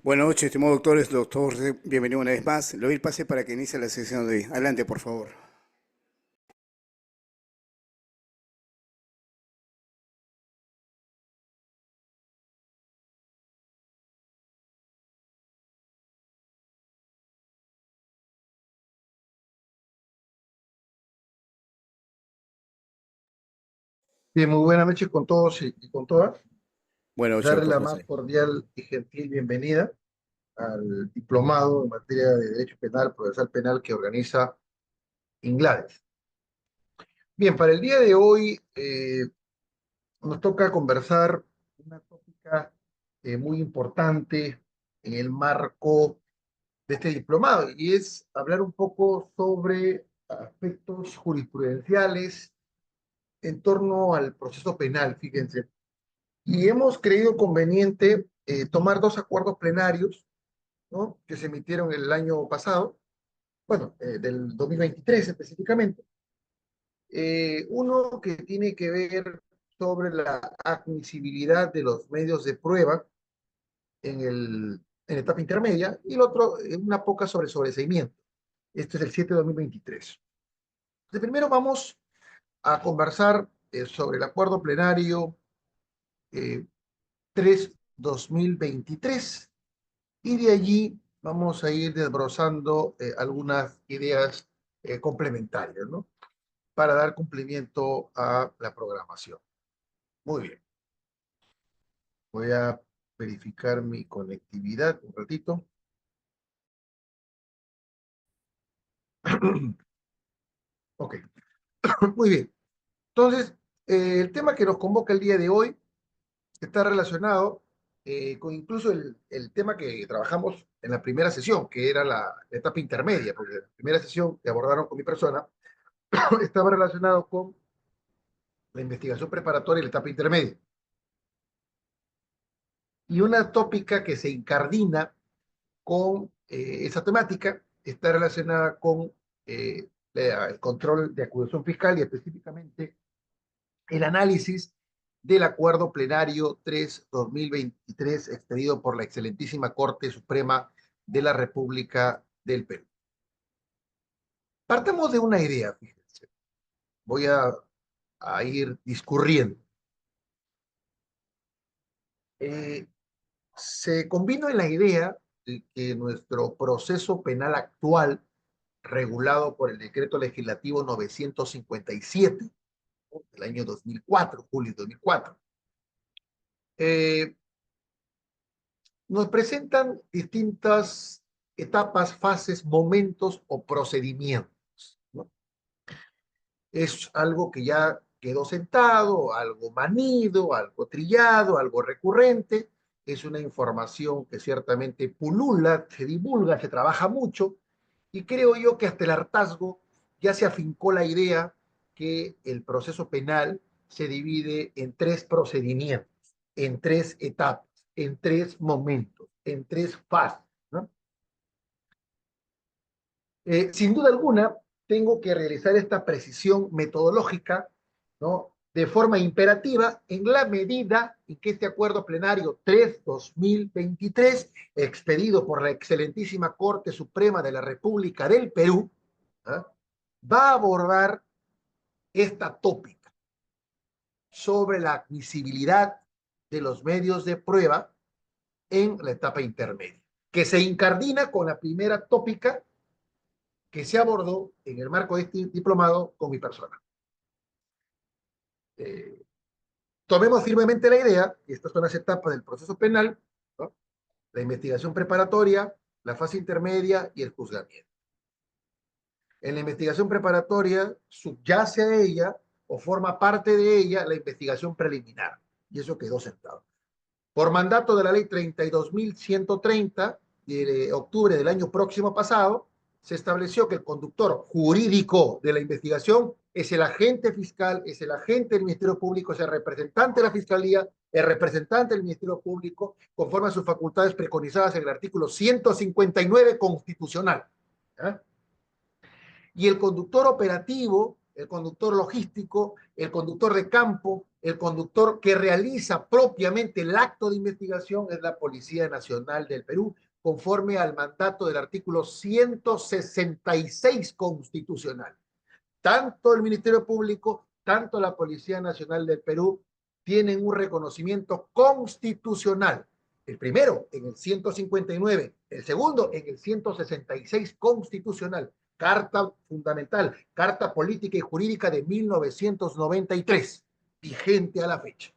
Buenas noches, estimados doctores, doctor, bienvenido una vez más. Le doy el pase para que inicie la sesión de hoy. Adelante, por favor. Bien, muy buenas noches con todos y con todas. Buenas noches, Darle doctor la más José. cordial y gentil bienvenida al diplomado en materia de Derecho Penal, Procesal Penal que organiza INGLADES. Bien, para el día de hoy nos toca conversar una tópica muy importante en el marco de este diplomado y es hablar un poco sobre aspectos jurisprudenciales en torno al proceso penal, fíjense. Y hemos creído conveniente tomar dos acuerdos plenarios, ¿no?, que se emitieron el año pasado, bueno, del 2023 específicamente. Uno que tiene que ver sobre la admisibilidad de los medios de prueba en etapa intermedia, y el otro, una poca sobre sobreseimiento. Este es el 7 de 2023. Entonces, primero vamos a conversar sobre el acuerdo plenario eh, 3-2023. Y de allí vamos a ir desbrozando algunas ideas complementarias, ¿no?, para dar cumplimiento a la programación. Muy bien. Voy a verificar mi conectividad un ratito. Ok, muy bien. Entonces, el tema que nos convoca el día de hoy está relacionado con incluso el tema que trabajamos en la primera sesión, que era la etapa intermedia, porque la primera sesión que abordaron con mi persona estaba relacionado con la investigación preparatoria y la etapa intermedia. Y una tópica que se incardina con esa temática está relacionada con el control de acusación fiscal y específicamente el análisis del acuerdo plenario 3-2023 expedido por la excelentísima Corte Suprema de la República del Perú. Partamos de una idea, fíjense. Voy a ir discurriendo. Eh, Se convino en la idea de que nuestro proceso penal actual, regulado por el decreto legislativo 957 del año 2004, julio de 2004, eh, nos presentan distintas etapas, fases, momentos o procedimientos, ¿no? Es algo que ya quedó sentado, algo manido, algo trillado, algo recurrente. Es una información que ciertamente pulula, se divulga, se trabaja mucho, y creo yo que hasta el hartazgo ya se afincó la idea que el proceso penal se divide en tres procedimientos, en tres etapas, en tres momentos, en tres fases, ¿no? Sin duda alguna, tengo que realizar esta precisión metodológica, ¿no?, de forma imperativa en la medida en que este acuerdo plenario 3-2023, expedido por la excelentísima Corte Suprema de la República del Perú, ¿ah?, va a abordar esta tópica sobre la admisibilidad de los medios de prueba en la etapa intermedia, que se incardina con la primera tópica que se abordó en el marco de este diplomado con mi persona. Eh, Tomemos firmemente la idea, que estas son las etapas del proceso penal, ¿no?, la investigación preparatoria, la fase intermedia y el juzgamiento. En la investigación preparatoria subyace a ella o forma parte de ella la investigación preliminar, y eso quedó sentado. Por mandato de la ley 32.130 de octubre del año próximo pasado, se estableció que el conductor jurídico de la investigación es el agente fiscal, es el agente del Ministerio Público, es el representante de la Fiscalía, el representante del Ministerio Público, conforme a sus facultades preconizadas en el artículo 159 constitucional, ¿eh? Y el conductor operativo, el conductor logístico, el conductor de campo, El conductor que realiza propiamente el acto de investigación es la Policía Nacional del Perú, conforme al mandato del artículo 166 constitucional. Tanto el Ministerio Público, tanto la Policía Nacional del Perú tienen un reconocimiento constitucional. El primero en el 159, el segundo en el 166 constitucional. Carta fundamental, Carta Política y Jurídica de 1993, vigente a la fecha,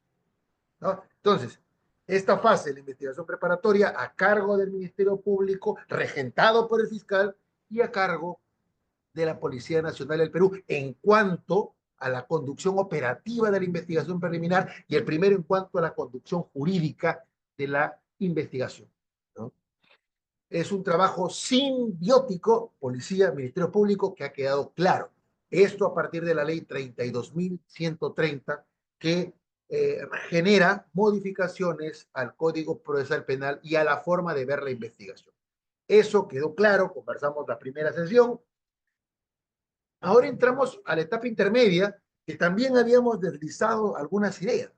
¿no? Entonces, esta fase de la investigación preparatoria a cargo del Ministerio Público, regentado por el fiscal, y a cargo de la Policía Nacional del Perú en cuanto a la conducción operativa de la investigación preliminar y el primero en cuanto a la conducción jurídica de la investigación, ¿no? Es un trabajo simbiótico, policía, Ministerio Público, que ha quedado claro. Esto a partir de la ley 32.130, que genera modificaciones al Código Procesal Penal y a la forma de ver la investigación. Eso quedó claro, conversamos la primera sesión. Ahora entramos a la etapa intermedia, que también habíamos deslizado algunas ideas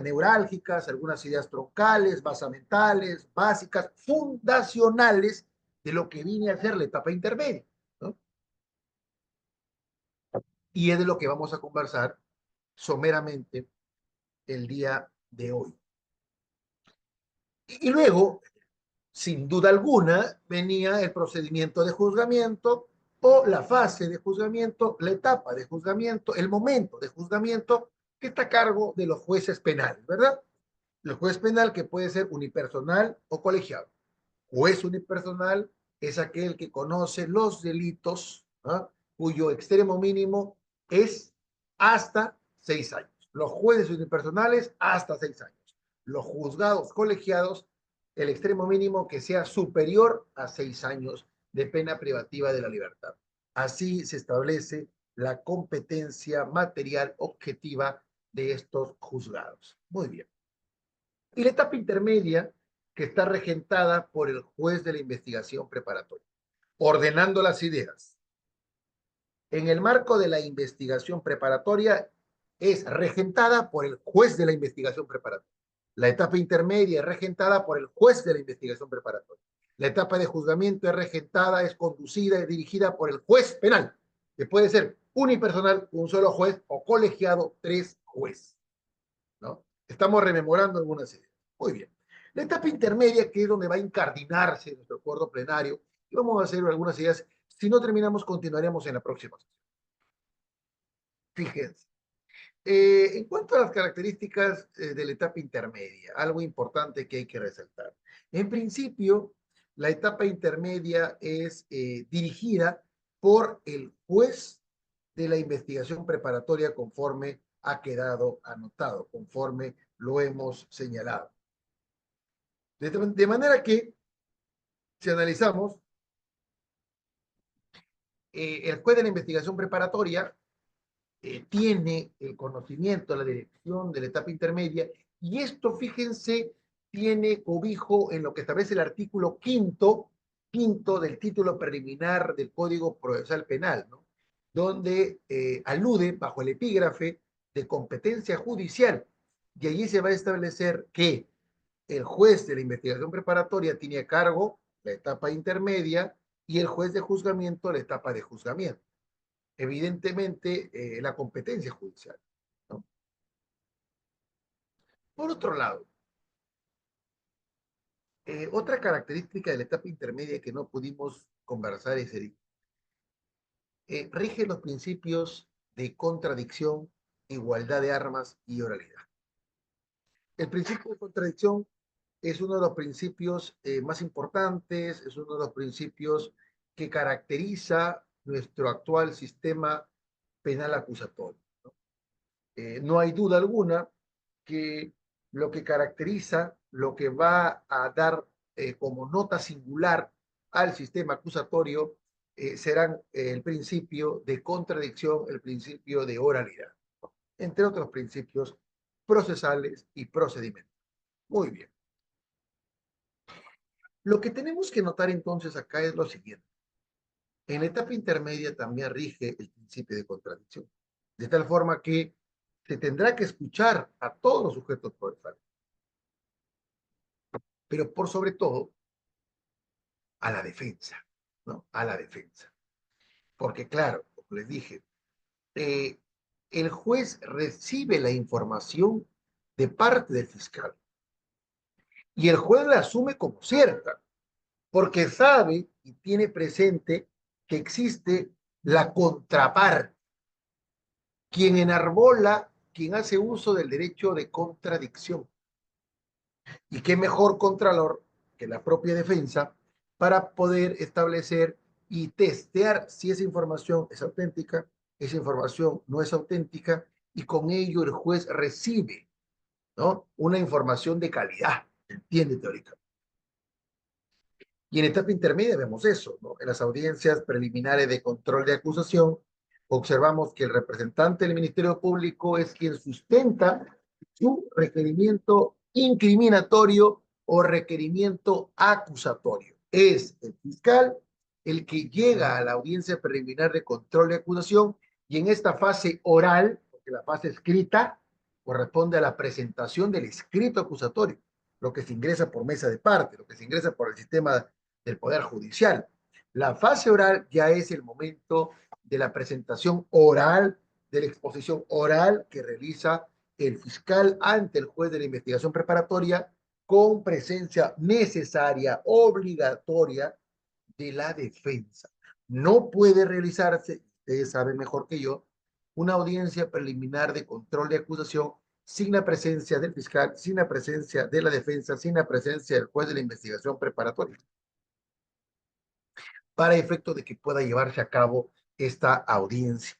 neurálgicas, algunas ideas troncales, basamentales, básicas, fundacionales de lo que viene a ser la etapa intermedia, ¿no? Y es de lo que vamos a conversar someramente el día de hoy. Y luego, sin duda alguna, venía el procedimiento de juzgamiento o la fase de juzgamiento, la etapa de juzgamiento, el momento de juzgamiento que está a cargo de los jueces penales, ¿verdad? El juez penal que puede ser unipersonal o colegiado. Juez unipersonal es aquel que conoce los delitos, ¿ah?, cuyo extremo mínimo es hasta 6 años. Los jueces unipersonales hasta 6 años. Los juzgados colegiados, el extremo mínimo que sea superior a 6 años de pena privativa de la libertad. Así se establece la competencia material objetiva de estos juzgados. Muy bien. Y la etapa intermedia, que está regentada por el juez de la investigación preparatoria, ordenando las ideas. En el marco de la investigación preparatoria, es regentada por el juez de la investigación preparatoria. La etapa intermedia es regentada por el juez de la investigación preparatoria. La etapa de juzgamiento es regentada, es conducida y dirigida por el juez penal, que puede ser unipersonal, un solo juez, o colegiado, 3 jueces, ¿no? Estamos rememorando algunas ideas. Muy bien. La etapa intermedia, que es donde va a incardinarse nuestro acuerdo plenario, y vamos a hacer algunas ideas. Si no terminamos, continuaremos en la próxima sesión. Fíjense. En cuanto a las características de la etapa intermedia, algo importante que hay que resaltar. En principio, la etapa intermedia es dirigida por el juez de la investigación preparatoria conforme ha quedado anotado, conforme lo hemos señalado. De manera que, si analizamos, el juez de la investigación preparatoria tiene el conocimiento, la dirección de la etapa intermedia, y esto, fíjense, tiene cobijo en lo que establece el artículo quinto del título preliminar del Código Procesal Penal, ¿no?, donde alude bajo el epígrafe de competencia judicial, y allí se va a establecer que el juez de la investigación preparatoria tiene a cargo la etapa intermedia y el juez de juzgamiento la etapa de juzgamiento. Evidentemente, la competencia judicial, ¿no? Por otro lado, otra característica de la etapa intermedia que no pudimos conversar es el rige los principios de contradicción, igualdad de armas y oralidad. El principio de contradicción es uno de los principios más importantes, es uno de los principios que caracteriza nuestro actual sistema penal acusatorio, ¿no? No hay duda alguna que lo que caracteriza, lo que va a dar como nota singular al sistema acusatorio serán el principio de contradicción, el principio de oralidad, ¿no?, entre otros principios procesales y procedimentales. Muy bien. Lo que tenemos que notar entonces acá es lo siguiente. En la etapa intermedia también rige el principio de contradicción, de tal forma que se tendrá que escuchar a todos los sujetos procesales, pero por sobre todo a la defensa, ¿no? A la defensa. Porque claro, como les dije, eh, el juez recibe la información de parte del fiscal y el juez la asume como cierta, porque sabe y tiene presente que existe la contraparte, quien enarbola, quien hace uso del derecho de contradicción. Y qué mejor contralor que la propia defensa para poder establecer y testear si esa información es auténtica, esa información no es auténtica, y con ello el juez recibe, ¿no?, una información de calidad, entiende teórica. Y en etapa intermedia vemos eso, ¿no? En las audiencias preliminares de control de acusación, observamos que el representante del Ministerio Público es quien sustenta su requerimiento incriminatorio o requerimiento acusatorio. Es el fiscal el que llega a la audiencia preliminar de control de acusación y en esta fase oral, porque la fase escrita corresponde a la presentación del escrito acusatorio, lo que se ingresa por mesa de parte, lo que se ingresa por el sistema del Poder Judicial. La fase oral ya es el momento de la presentación oral, de la exposición oral que realiza el fiscal ante el juez de la investigación preparatoria con presencia necesaria, obligatoria de la defensa. No puede realizarse, ustedes saben mejor que yo, una audiencia preliminar de control de acusación sin la presencia del fiscal, sin la presencia de la defensa, sin la presencia del juez de la investigación preparatoria, para efecto de que pueda llevarse a cabo esta audiencia.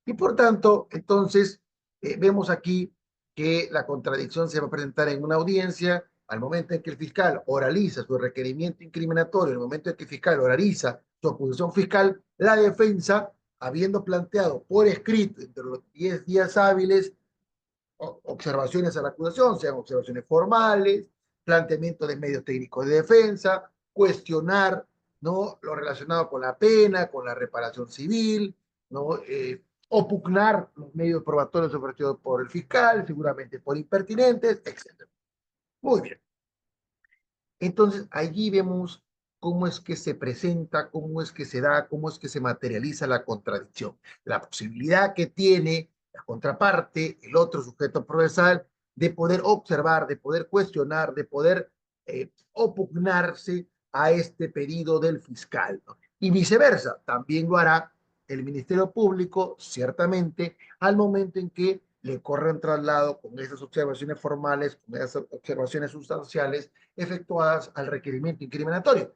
Y por tanto, entonces, vemos aquí que la contradicción se va a presentar en una audiencia al momento en que el fiscal oraliza su requerimiento incriminatorio, el momento en que el fiscal oraliza su acusación fiscal, la defensa, habiendo planteado por escrito entre los 10 días hábiles observaciones a la acusación, sean observaciones formales, planteamiento de medios técnicos de defensa, cuestionar, ¿no?, lo relacionado con la pena, con la reparación civil, ¿no?, opugnar los medios probatorios ofrecidos por el fiscal, seguramente por impertinentes, etc. Muy bien. Entonces, allí vemos cómo es que se presenta, cómo es que se da, cómo es que se materializa la contradicción. La posibilidad que tiene la contraparte, el otro sujeto procesal, de poder observar, de poder cuestionar, de poder opugnarse a este pedido del fiscal, ¿no? Y viceversa, también lo hará el Ministerio Público, ciertamente, al momento en que le corren traslado con esas observaciones formales, con esas observaciones sustanciales efectuadas al requerimiento incriminatorio,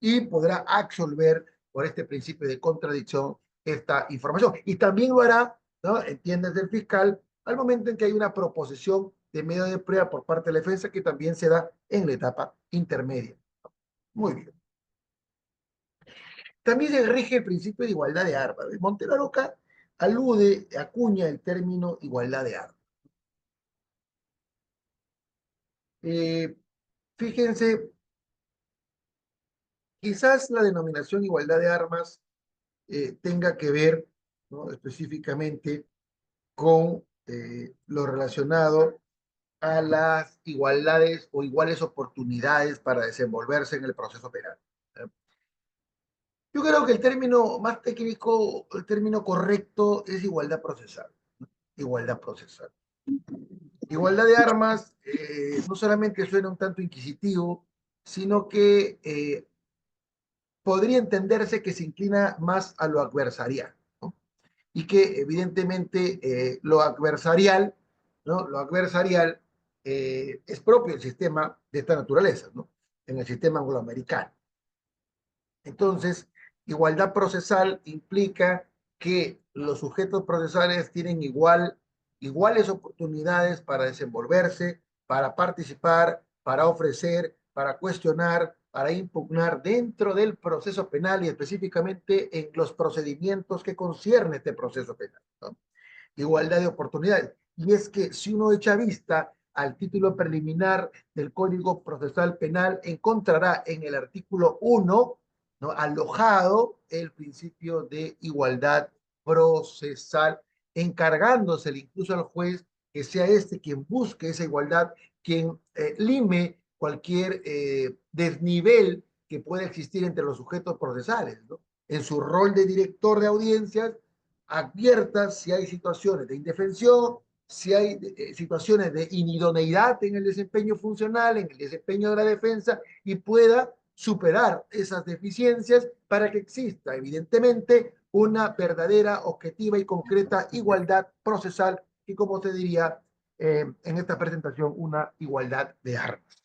y podrá absolver por este principio de contradicción esta información. Y también lo hará, ¿no?, entiendes, del fiscal al momento en que hay una proposición de medio de prueba por parte de la defensa que también se da en la etapa intermedia. Muy bien. También se rige el principio de igualdad de armas. Montero Aroca alude, acuña el término igualdad de armas. Eh, Fíjense, quizás la denominación igualdad de armas tenga que ver, ¿no?, específicamente con lo relacionado a las igualdades o iguales oportunidades para desenvolverse en el proceso penal. Yo creo que el término más técnico, el término correcto es igualdad procesal. Igualdad procesal. Igualdad de armas no solamente suena un tanto inquisitivo, sino que podría entenderse que se inclina más a lo adversarial, ¿no? Y que evidentemente lo adversarial, ¿no?, lo adversarial es propio del sistema de esta naturaleza, ¿no?, en el sistema angloamericano. Entonces, igualdad procesal implica que los sujetos procesales tienen iguales oportunidades para desenvolverse, para participar, para ofrecer, para cuestionar, para impugnar dentro del proceso penal y específicamente en los procedimientos que concierne este proceso penal, ¿no? Igualdad de oportunidades. Y es que si uno echa vista al título preliminar del Código Procesal Penal, encontrará en el artículo 1, ¿no?, alojado el principio de igualdad procesal encargándosele incluso al juez que sea este quien busque esa igualdad, quien lime cualquier desnivel que pueda existir entre los sujetos procesales, ¿no? En su rol de director de audiencias, advierta si hay situaciones de indefensión, si hay situaciones de inidoneidad en el desempeño funcional, en el desempeño de la defensa, y pueda superar esas deficiencias para que exista, evidentemente, una verdadera, objetiva y concreta igualdad procesal y, como te diría en esta presentación, una igualdad de armas.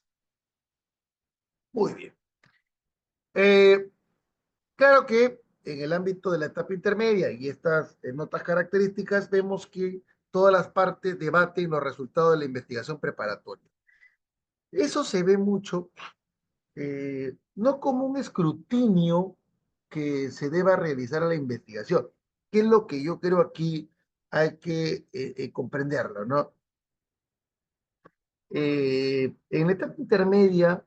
Muy bien. Claro que en el ámbito de la etapa intermedia y estas notas características vemos que todas las partes debaten los resultados de la investigación preparatoria. Eso se ve mucho, no como un escrutinio que se deba realizar a la investigación, que es lo que yo creo aquí hay que comprenderlo, ¿no? En la etapa intermedia,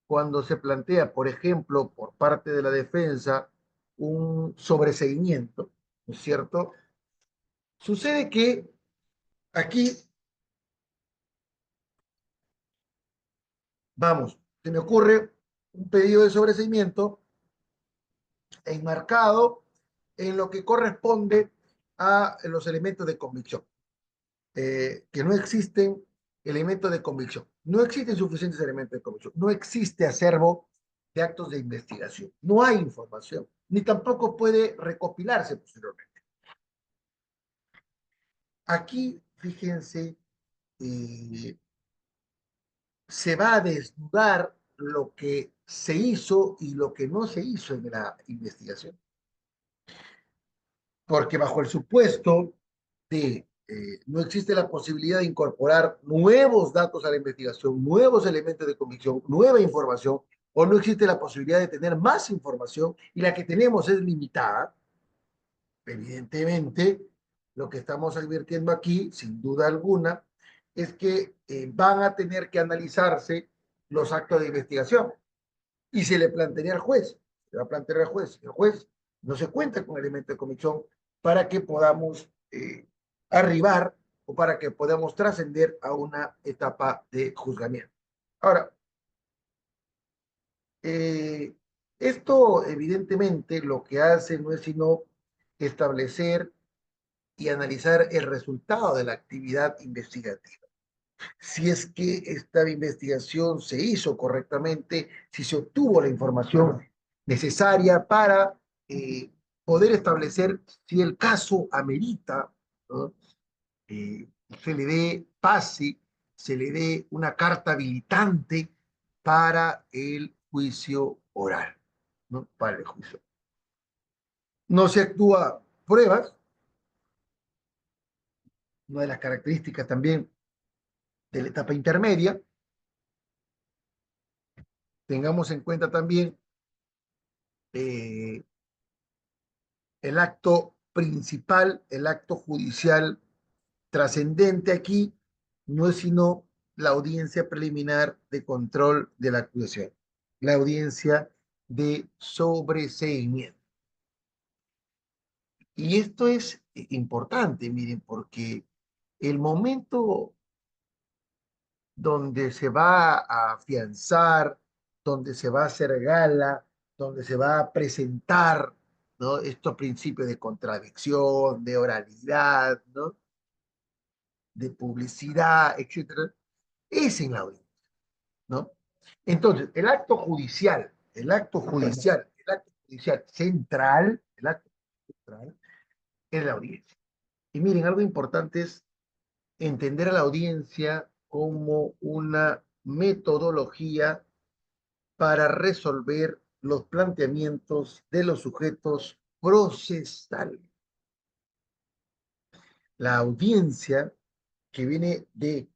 cuando se plantea, por ejemplo, por parte de la defensa, un sobreseimiento, ¿no es cierto? Sucede que aquí, vamos, se me ocurre un pedido de sobreseimiento enmarcado en lo que corresponde a los elementos de convicción, que no existen elementos de convicción, no existen suficientes elementos de convicción, no existe acervo de actos de investigación, no hay información, ni tampoco puede recopilarse posteriormente. Aquí, fíjense, eh, se va a desnudar lo que se hizo y lo que no se hizo en la investigación. Porque bajo el supuesto de no existe la posibilidad de incorporar nuevos datos a la investigación, nuevos elementos de convicción, nueva información, o no existe la posibilidad de tener más información y la que tenemos es limitada, evidentemente lo que estamos advirtiendo aquí, sin duda alguna, es que van a tener que analizarse los actos de investigación y se le plantearía al juez, se va a plantear al juez, el juez no se cuenta con elementos de comisión para que podamos arribar o para que podamos trascender a una etapa de juzgamiento. Ahora, eh, esto evidentemente lo que hace no es sino establecer y analizar el resultado de la actividad investigativa. Si es que esta investigación se hizo correctamente, si se obtuvo la información necesaria para poder establecer si el caso amerita, ¿no? Se le dé pase, se le dé una carta habilitante para el juicio oral, ¿no? Para el juicio. No se actúa pruebas, una de las características también de la etapa intermedia. Tengamos en cuenta también eh, el acto principal, el acto judicial trascendente aquí, no es sino la audiencia preliminar de control de la acusación, la audiencia de sobreseimiento. Y esto es importante, miren, porque el momento donde se va a afianzar, donde se va a hacer gala, donde se va a presentar, ¿no? Estos principios de contradicción, de oralidad, ¿no? De publicidad, etcétera, es en la audiencia, ¿no? Entonces, el acto judicial central, el acto central es la audiencia. Y miren, algo importante es entender a la audiencia como una metodología para resolver los planteamientos de los sujetos procesales. La audiencia, que viene de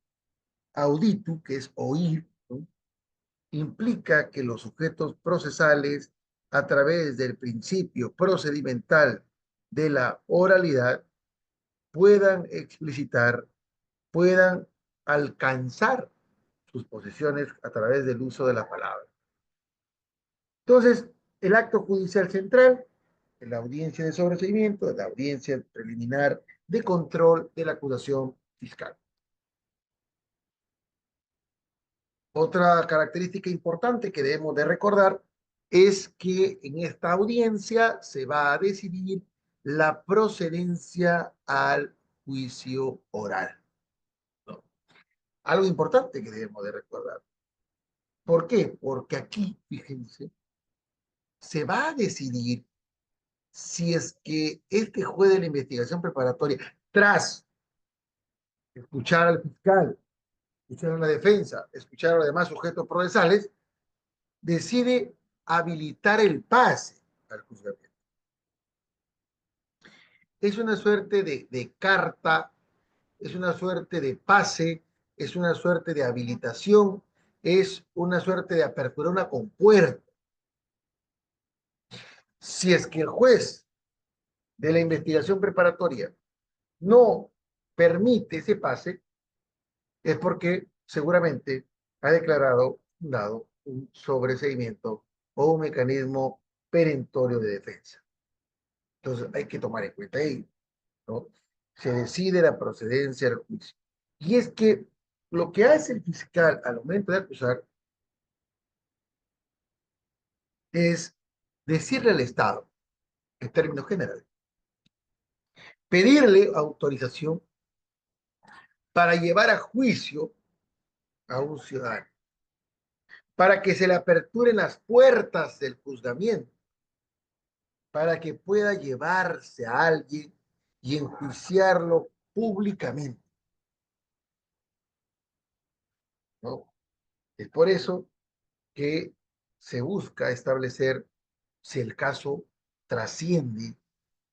auditu, que es oír, ¿no? Implica que los sujetos procesales, a través del principio procedimental de la oralidad, puedan explicitar, puedan alcanzar sus posiciones a través del uso de la palabra. Entonces, el acto judicial central, la audiencia de sobreseimiento, la audiencia preliminar de control de la acusación fiscal. Otra característica importante que debemos de recordar es que en esta audiencia se va a decidir la procedencia al juicio oral, ¿no? Algo importante que debemos de recordar. ¿Por qué? Porque aquí, fíjense, se va a decidir si es que este juez de la investigación preparatoria, tras escuchar al fiscal, escuchar a la defensa, escuchar a los demás sujetos procesales, decide habilitar el pase al juzgamiento. Es una suerte de carta, es una suerte de pase, es una suerte de habilitación, es una suerte de apertura, una compuerta. Si es que el juez de la investigación preparatoria no permite ese pase, es porque seguramente ha declarado dado un sobreseimiento o un mecanismo perentorio de defensa. Entonces hay que tomar en cuenta ahí, ¿no? Se decide la procedencia del juicio. Y es que lo que hace el fiscal al momento de acusar es decirle al Estado, en términos generales, pedirle autorización para llevar a juicio a un ciudadano, para que se le aperturen las puertas del juzgamiento, para que pueda llevarse a alguien y enjuiciarlo públicamente, ¿no? Es por eso que se busca establecer si el caso trasciende,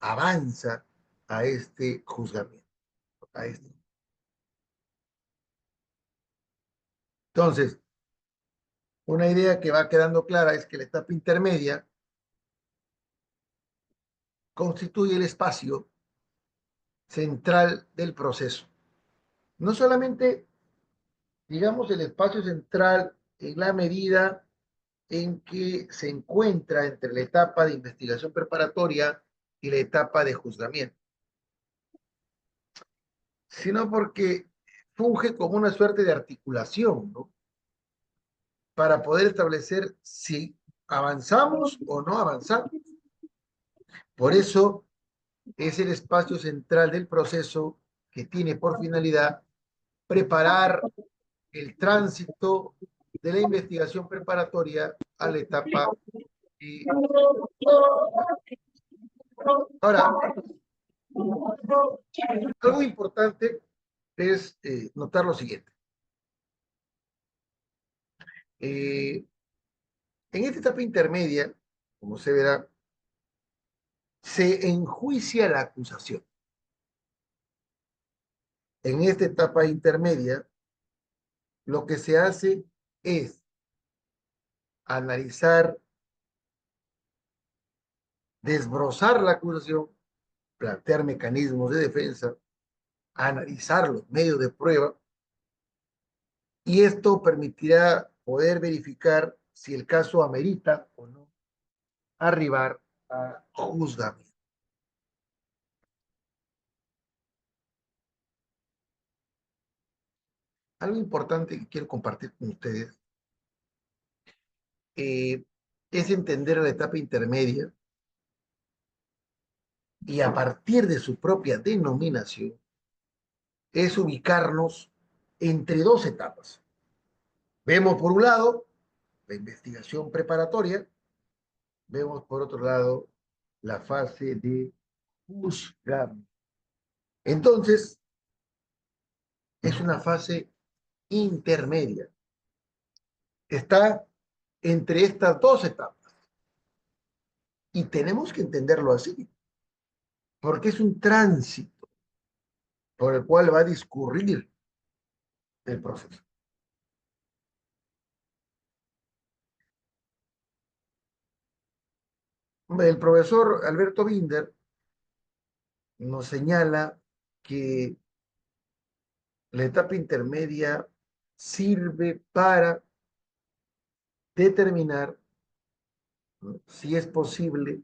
avanza a este juzgamiento, a este. Entonces, una idea que va quedando clara es que la etapa intermedia constituye el espacio central del proceso. No solamente, digamos, el espacio central en la medida en que se encuentra entre la etapa de investigación preparatoria y la etapa de juzgamiento, sino porque funge como una suerte de articulación, ¿no? Para poder establecer si avanzamos o no avanzamos. Por eso es el espacio central del proceso que tiene por finalidad preparar el tránsito de la investigación preparatoria a la etapa. Ahora, algo importante es notar lo siguiente. En esta etapa intermedia, como se verá, se enjuicia la acusación. En esta etapa intermedia, lo que se hace es analizar, desbrozar la acusación, plantear mecanismos de defensa, analizar los medios de prueba, y esto permitirá poder verificar si el caso amerita o no arribar a juzgamiento. Algo importante que quiero compartir con ustedes es entender la etapa intermedia y a partir de su propia denominación es ubicarnos entre dos etapas. Vemos por un lado la investigación preparatoria, vemos por otro lado la fase de juzgamiento. Entonces, es una fase intermedia. Está entre estas dos etapas. Y tenemos que entenderlo así, porque es un tránsito por el cual va a discurrir el proceso. El profesor Alberto Binder nos señala que la etapa intermedia sirve para determinar, ¿no?, si es posible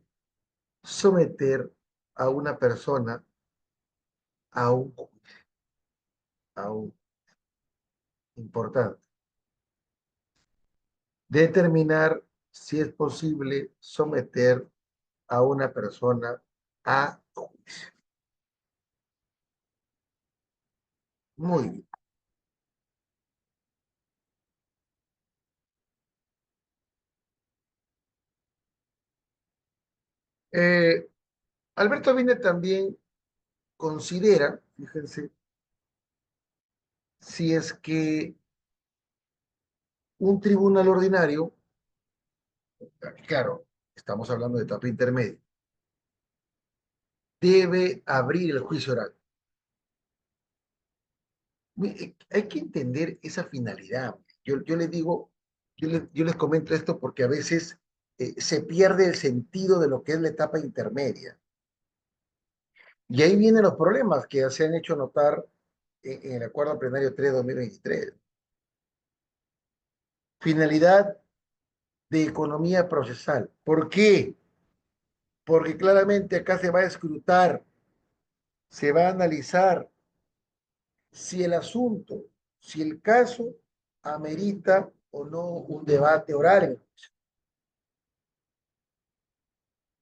someter a una persona a un juicio, a un importante. Determinar si es posible someter a una persona a juicio. Muy bien. Eh, Alberto Wiener también considera, fíjense, si es que un tribunal ordinario, claro, estamos hablando de etapa intermedia, debe abrir el juicio oral. Hay que entender esa finalidad. Yo les digo, yo les comento esto porque a veces se pierde el sentido de lo que es la etapa intermedia. Y ahí vienen los problemas que se han hecho notar en el Acuerdo Plenario 3 de 2023. Finalidad de economía procesal. ¿Por qué? Porque claramente acá se va a escrutar, se va a analizar si el asunto, si el caso amerita o no un debate oral.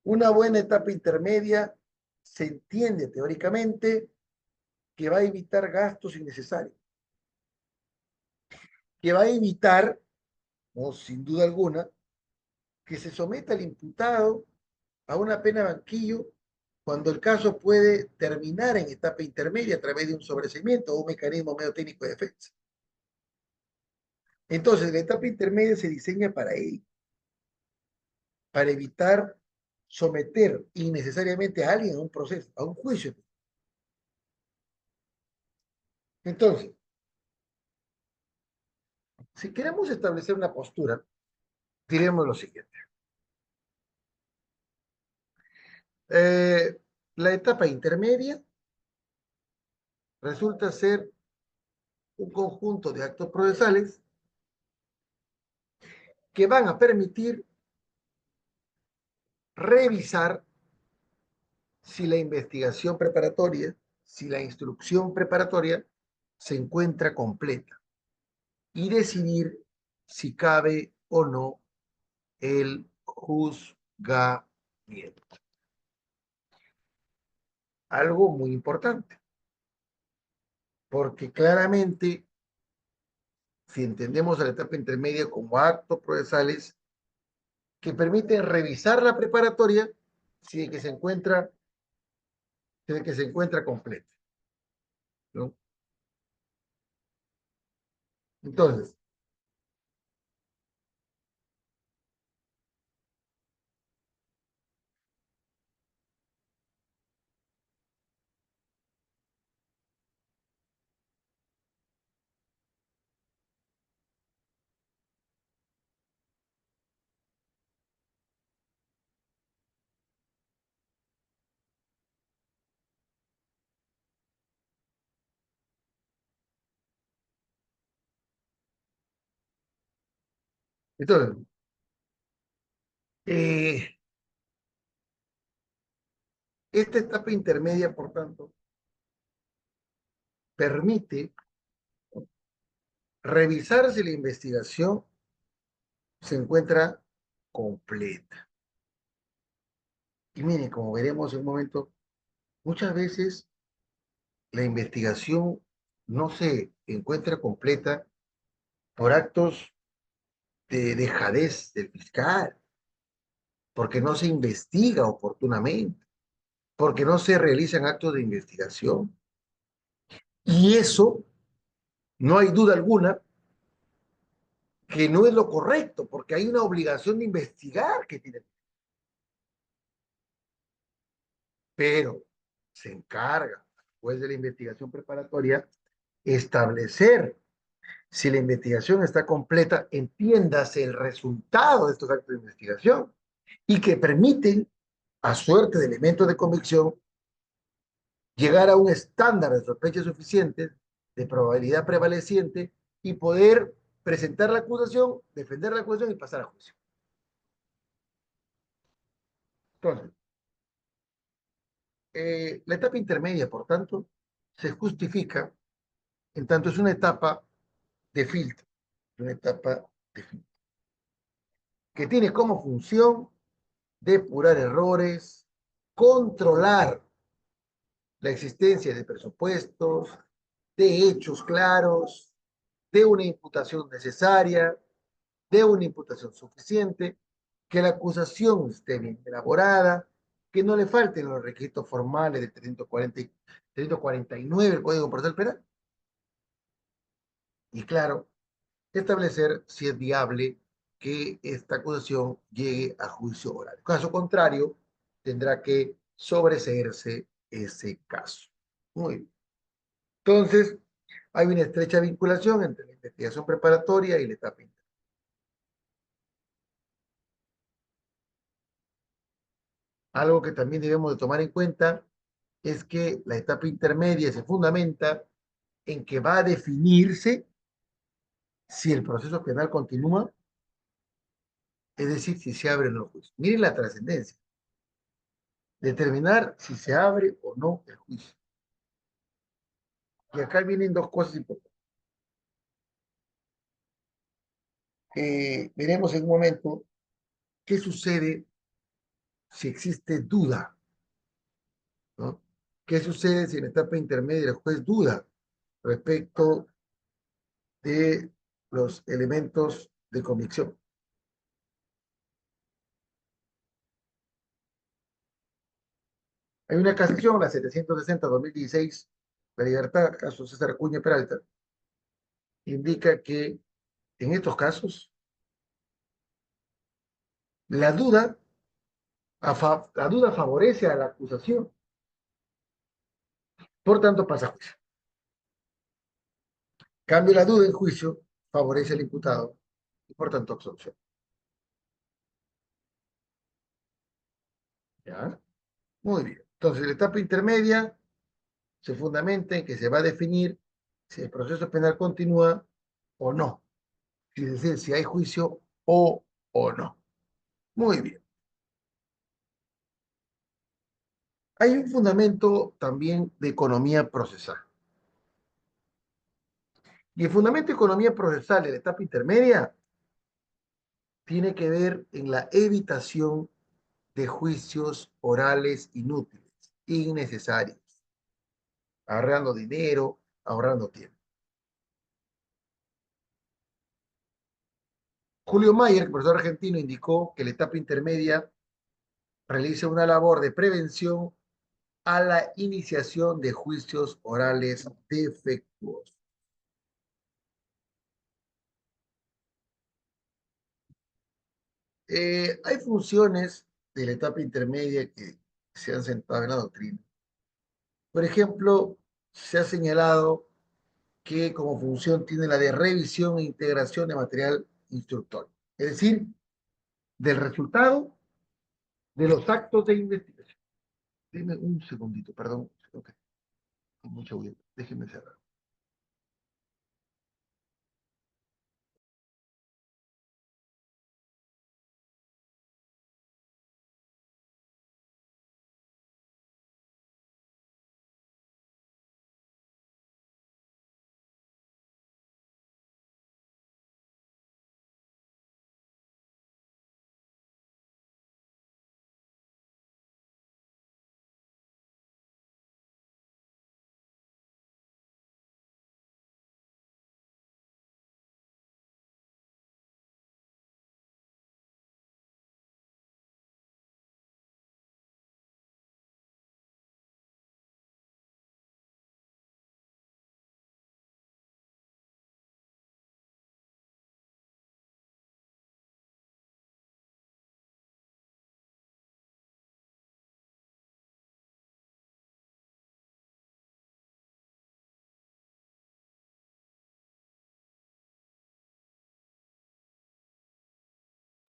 Una buena etapa intermedia se entiende teóricamente que va a evitar gastos innecesarios, que va a evitar, no, sin duda alguna, que se someta al imputado a una pena banquillo cuando el caso puede terminar en etapa intermedia a través de un sobreseimiento o un mecanismo medio técnico de defensa. Entonces, la etapa intermedia se diseña para ello, para evitar someter innecesariamente a alguien a un proceso, a un juicio. Entonces, si queremos establecer una postura, diremos lo siguiente. Eh, la etapa intermedia resulta ser un conjunto de actos procesales que van a permitir revisar si la investigación preparatoria, si la instrucción preparatoria se encuentra completa y decidir si cabe o no el juzgamiento. Algo muy importante, porque claramente, si entendemos a la etapa intermedia como actos procesales que permiten revisar la preparatoria si es que se encuentra, si es que se encuentra completa, ¿no? Entonces, entonces eh, esta etapa intermedia, por tanto, permite revisar si la investigación se encuentra completa. Y mire, como veremos en un momento, muchas veces la investigación no se encuentra completa por actos de dejadez del fiscal, porque no se investiga oportunamente, porque no se realizan actos de investigación. Y eso, no hay duda alguna, que no es lo correcto, porque hay una obligación de investigar que tiene. Pero se encarga, después de la investigación preparatoria, establecer si la investigación está completa, entiéndase el resultado de estos actos de investigación y que permiten, a suerte de elementos de convicción, llegar a un estándar de sospecha suficiente, de probabilidad prevaleciente y poder presentar la acusación, defender la acusación y pasar a juicio. Entonces, la etapa intermedia, por tanto, se justifica en tanto es una etapa de filtro, una etapa de filtro, que tiene como función depurar errores, controlar la existencia de presupuestos, de hechos claros, de una imputación necesaria, de una imputación suficiente, que la acusación esté bien elaborada, que no le falten los requisitos formales del 349 del Código Procesal Penal. Y claro, establecer si es viable que esta acusación llegue a juicio oral. En caso contrario, tendrá que sobreseerse ese caso. Muy bien. Entonces, hay una estrecha vinculación entre la investigación preparatoria y la etapa interna. Algo que también debemos de tomar en cuenta es que la etapa intermedia se fundamenta en que va a definirse si el proceso penal continúa, es decir, si se abre o no el juicio. Miren la trascendencia. Determinar si se abre o no el juicio. Y acá vienen dos cosas importantes. Veremos en un momento qué sucede si existe duda, ¿no? ¿Qué sucede si en la etapa intermedia el juez duda respecto de los elementos de convicción? Hay una casación, la 760-2016, la libertad, caso César Acuña Peralta, indica que en estos casos la duda, la duda favorece a la acusación, por tanto pasa a juicio. Cambio la duda en juicio favorece al imputado y por tanto absolución. ¿Ya? Muy bien. Entonces, la etapa intermedia se fundamenta en que se va a definir si el proceso penal continúa o no. Es decir, si hay juicio o no. Muy bien. Hay un fundamento también de economía procesal. Y el fundamento de economía procesal de la etapa intermedia tiene que ver en la evitación de juicios orales inútiles, innecesarios, ahorrando dinero, ahorrando tiempo. Julio Mayer, profesor argentino, indicó que la etapa intermedia realiza una labor de prevención a la iniciación de juicios orales defectuosos. Hay funciones de la etapa intermedia que se han sentado en la doctrina. Por ejemplo, se ha señalado que como función tiene la de revisión e integración de material instructor, es decir, del resultado de los actos de investigación. Dime un segundito, perdón, okay. Con mucho gusto, déjenme cerrar.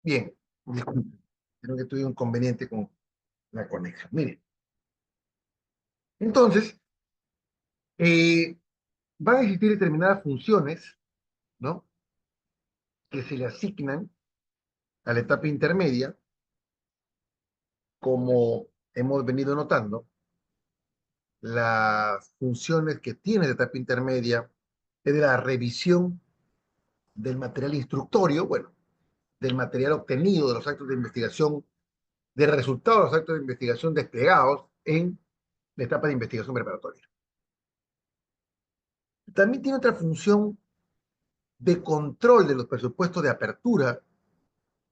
Bien, disculpen, creo que tuve un inconveniente con la conexión. Miren, entonces, eh, van a existir determinadas funciones, ¿no? Que se le asignan a la etapa intermedia, como hemos venido notando, las funciones que tiene la etapa intermedia es de la revisión del material instructorio, bueno, del material obtenido de los actos de investigación, del resultado de los actos de investigación desplegados en la etapa de investigación preparatoria. También tiene otra función de control de los presupuestos de apertura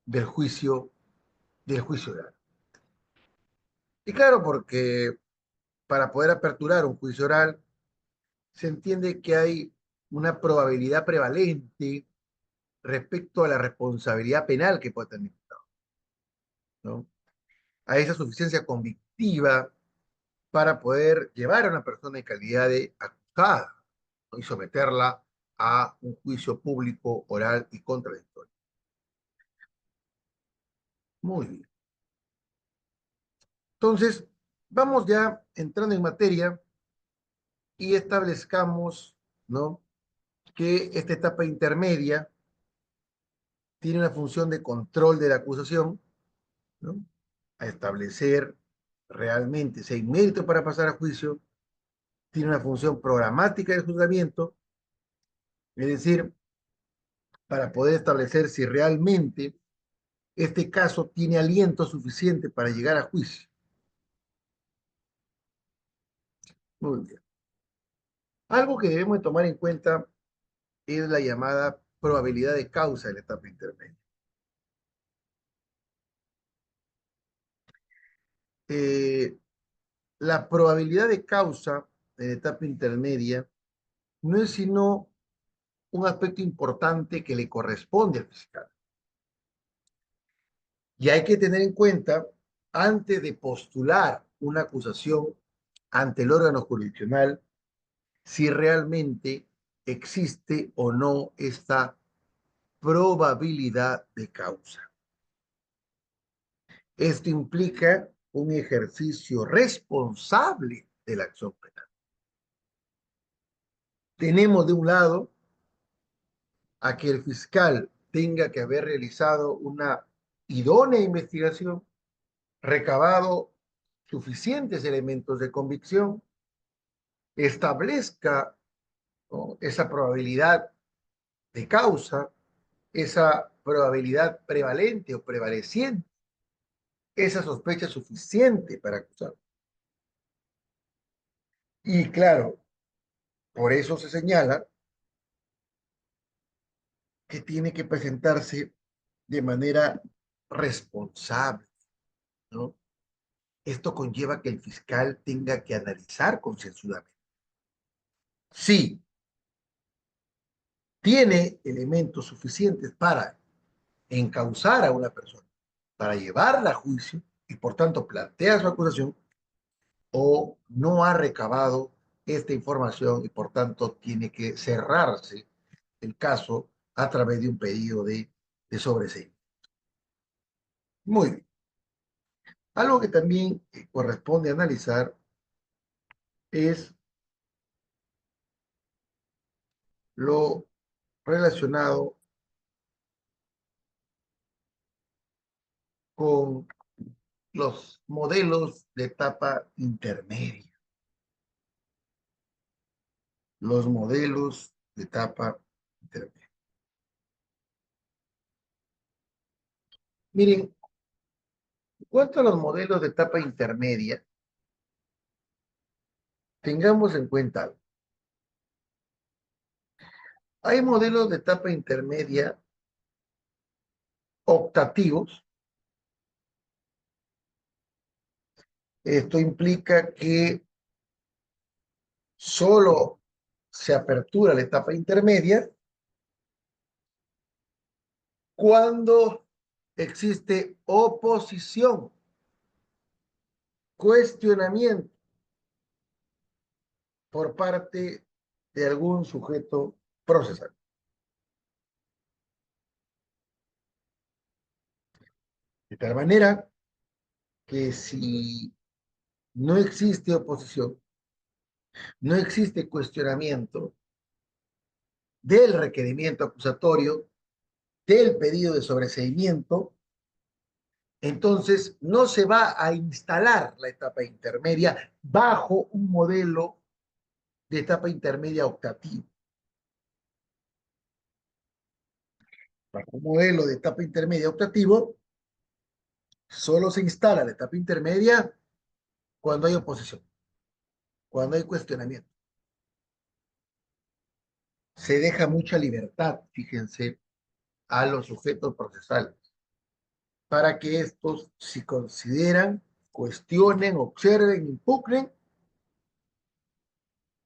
del juicio, oral. Y claro, porque para poder aperturar un juicio oral se entiende que hay una probabilidad prevalente respecto a la responsabilidad penal que puede tener, ¿no? A esa suficiencia convictiva para poder llevar a una persona en calidad de acusada, ¿no? Y someterla a un juicio público, oral y contradictorio. Muy bien. Entonces, vamos ya entrando en materia y establezcamos, ¿no?, que esta etapa intermedia tiene una función de control de la acusación, ¿no?, a establecer realmente si hay mérito para pasar a juicio, tiene una función programática del juzgamiento, es decir, para poder establecer si realmente este caso tiene aliento suficiente para llegar a juicio. Muy bien. Algo que debemos tomar en cuenta es la llamada probabilidad de causa de la etapa intermedia. Eh, la probabilidad de causa de la etapa intermedia no es sino un aspecto importante que le corresponde al fiscal. Y hay que tener en cuenta, antes de postular una acusación ante el órgano jurisdiccional, si realmente existe o no esta probabilidad de causa. Esto implica un ejercicio responsable de la acción penal. Tenemos de un lado a que el fiscal tenga que haber realizado una idónea investigación, recabado suficientes elementos de convicción, establezca, ¿no?, esa probabilidad de causa, esa probabilidad prevalente o prevaleciente, esa sospecha suficiente para acusar. Y claro, por eso se señala que tiene que presentarse de manera responsable, ¿no? Esto conlleva que el fiscal tenga que analizar concienzudamente si tiene elementos suficientes para encausar a una persona, para llevarla a juicio y por tanto plantea su acusación, o no ha recabado esta información y por tanto tiene que cerrarse el caso a través de un pedido de sobreseimiento. Muy bien. Algo que también corresponde analizar es lo relacionado con los modelos de etapa intermedia. Los modelos de etapa intermedia. Miren, en cuanto a los modelos de etapa intermedia, tengamos en cuenta algo. Hay modelos de etapa intermedia optativos. Esto implica que solo se apertura la etapa intermedia cuando existe oposición, cuestionamiento por parte de algún sujeto procesal. De tal manera que si no existe oposición, no existe cuestionamiento del requerimiento acusatorio, del pedido de sobreseimiento, Entonces, no se va a instalar la etapa intermedia bajo un modelo de etapa intermedia optativo. Bajo un modelo de etapa intermedia optativo, solo se instala la etapa intermedia cuando hay oposición, cuando hay cuestionamiento. Se deja mucha libertad, fíjense, a los sujetos procesales para que estos, si consideran, cuestionen, observen, impugnen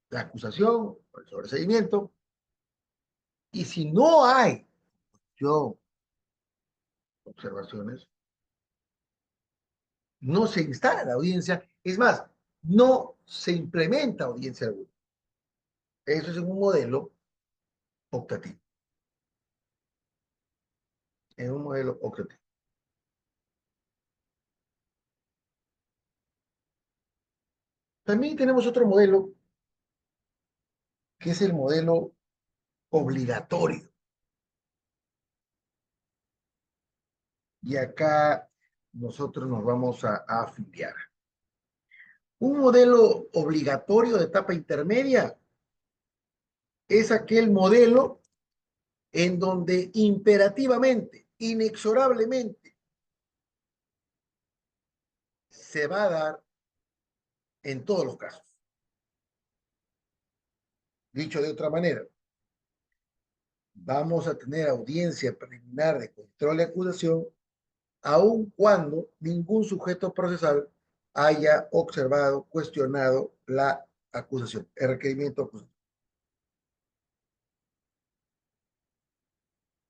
la acusación o el sobreseimiento, y si no hay yo observaciones, no se instala la audiencia, es más, no se implementa audiencia alguna. Eso es un modelo optativo, en un modelo optativo. También tenemos otro modelo, que es el modelo obligatorio. Y acá nosotros nos vamos a afiliar. Un modelo obligatorio de etapa intermedia es aquel modelo en donde imperativamente, inexorablemente, se va a dar en todos los casos. Dicho de otra manera, vamos a tener audiencia preliminar de control de acusación aun cuando ningún sujeto procesal haya observado, cuestionado la acusación, el requerimiento acusatorio.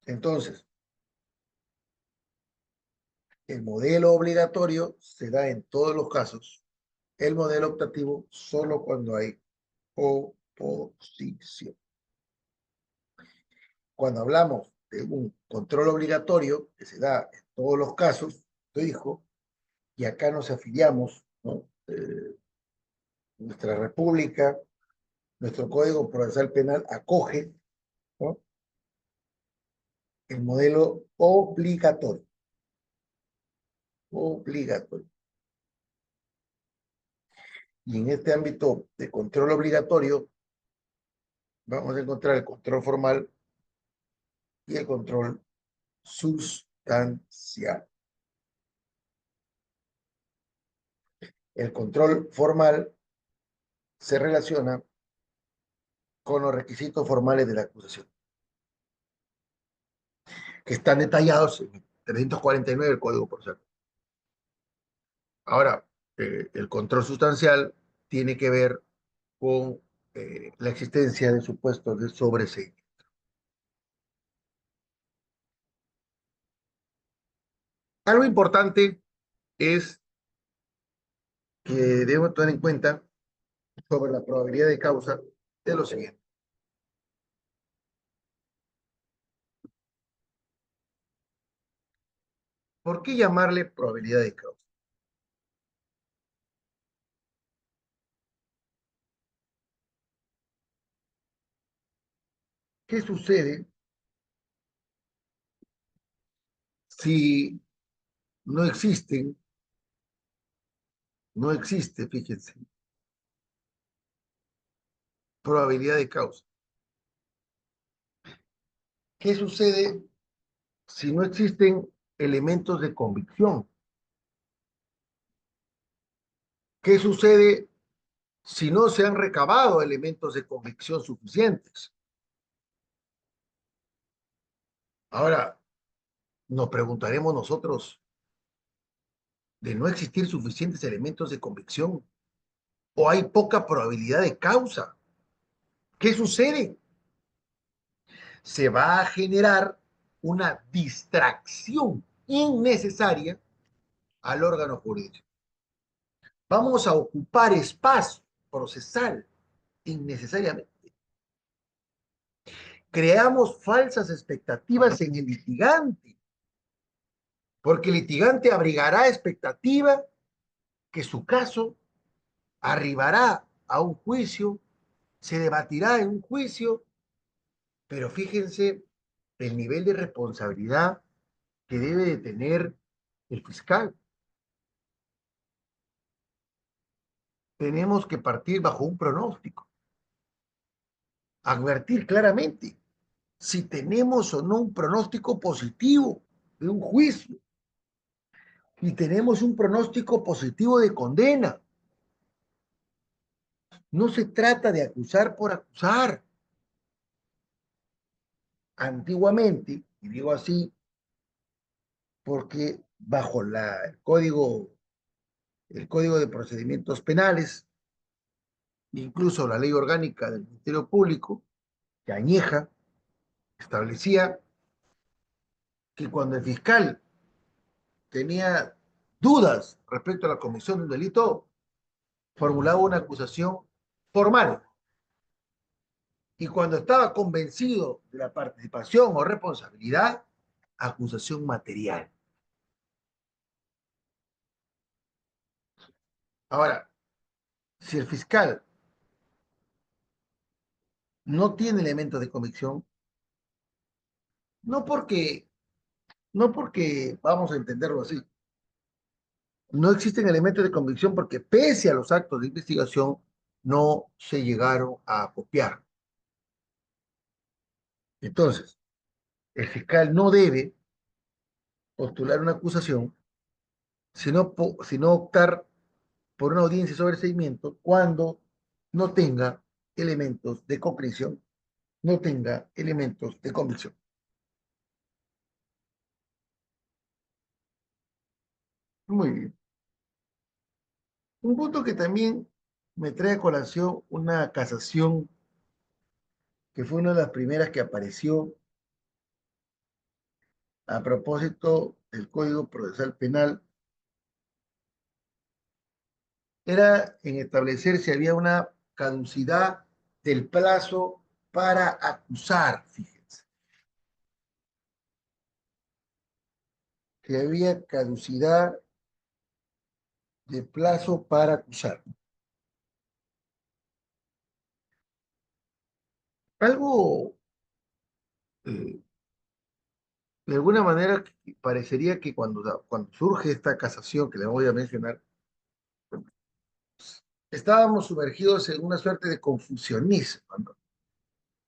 Entonces, el modelo obligatorio se da en todos los casos, el modelo optativo solo cuando hay oposición. Cuando hablamos de un control obligatorio que se da en todos los casos, lo dijo, y acá nos afiliamos, ¿no? Nuestra república, nuestro Código Procesal Penal acoge, ¿no?, el modelo obligatorio. Obligatorio. Y en este ámbito de control obligatorio, vamos a encontrar el control formal y el control sustancial. El control formal se relaciona con los requisitos formales de la acusación, que están detallados en 349 del Código Procesal. Ahora, el control sustancial tiene que ver con la existencia de supuestos de sobreseimiento. Algo importante es que debemos tener en cuenta sobre la probabilidad de causa de lo siguiente. ¿Por qué llamarle probabilidad de causa? ¿Qué sucede si no existen, no existe, fíjense, probabilidad de causa? ¿Qué sucede si no existen elementos de convicción? ¿Qué sucede si no se han recabado elementos de convicción suficientes? Ahora, nos preguntaremos nosotros, de no existir suficientes elementos de convicción o hay poca probabilidad de causa. ¿Qué sucede? Se va a generar una distracción innecesaria al órgano jurídico. Vamos a ocupar espacio procesal innecesariamente. Creamos falsas expectativas en el litigante, porque el litigante abrigará expectativa que su caso arribará a un juicio, se debatirá en un juicio, pero fíjense el nivel de responsabilidad que debe de tener el fiscal. Tenemos que partir bajo un pronóstico, advertir claramente si tenemos o no un pronóstico positivo de un juicio y tenemos un pronóstico positivo de condena. No se trata de acusar por acusar. Antiguamente, y digo así porque bajo el código de procedimientos penales, incluso la ley orgánica del Ministerio Público, que añeja, establecía que cuando el fiscal tenía dudas respecto a la comisión de un delito, formulaba una acusación formal. Y cuando estaba convencido de la participación o responsabilidad, acusación material. Ahora, si el fiscal no tiene elementos de convicción, no porque, no porque vamos a entenderlo así, no existen elementos de convicción porque pese a los actos de investigación no se llegaron a copiar. Entonces, el fiscal no debe postular una acusación, sino optar por una audiencia de sobreseimiento cuando no tenga elementos de concreción, no tenga elementos de convicción. Muy bien. Un punto que también me trae a colación una casación que fue una de las primeras que apareció a propósito del Código Procesal Penal, era en establecer si había una caducidad del plazo para acusar, fíjense, que había caducidad de plazo para acusar. Algo, eh, de alguna manera, parecería que cuando surge esta casación que le voy a mencionar, estábamos sumergidos en una suerte de confusionismo, ¿no?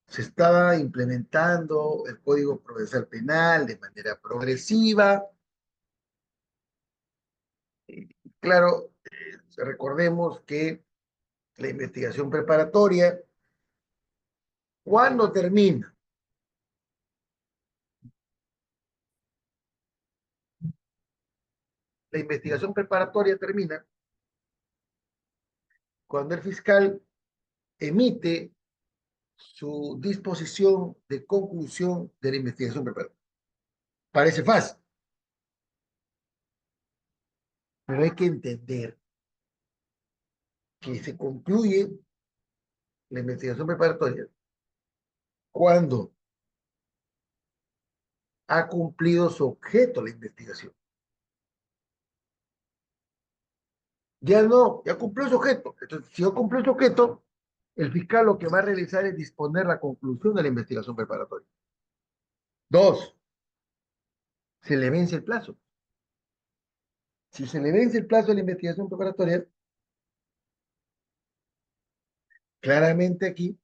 Se estaba implementando el Código Procesal Penal de manera progresiva. Claro, recordemos que la investigación preparatoria, ¿cuándo termina? La investigación preparatoria termina cuando el fiscal emite su disposición de conclusión de la investigación preparatoria. Parece fácil, pero hay que entender que se concluye la investigación preparatoria cuando ha cumplido su objeto la investigación. Ya no, ya cumplió su objeto. Entonces, si ya cumplió su objeto, el fiscal lo que va a realizar es disponer la conclusión de la investigación preparatoria. Dos, se le vence el plazo. Si se le vence el plazo de la investigación preparatoria, claramente aquí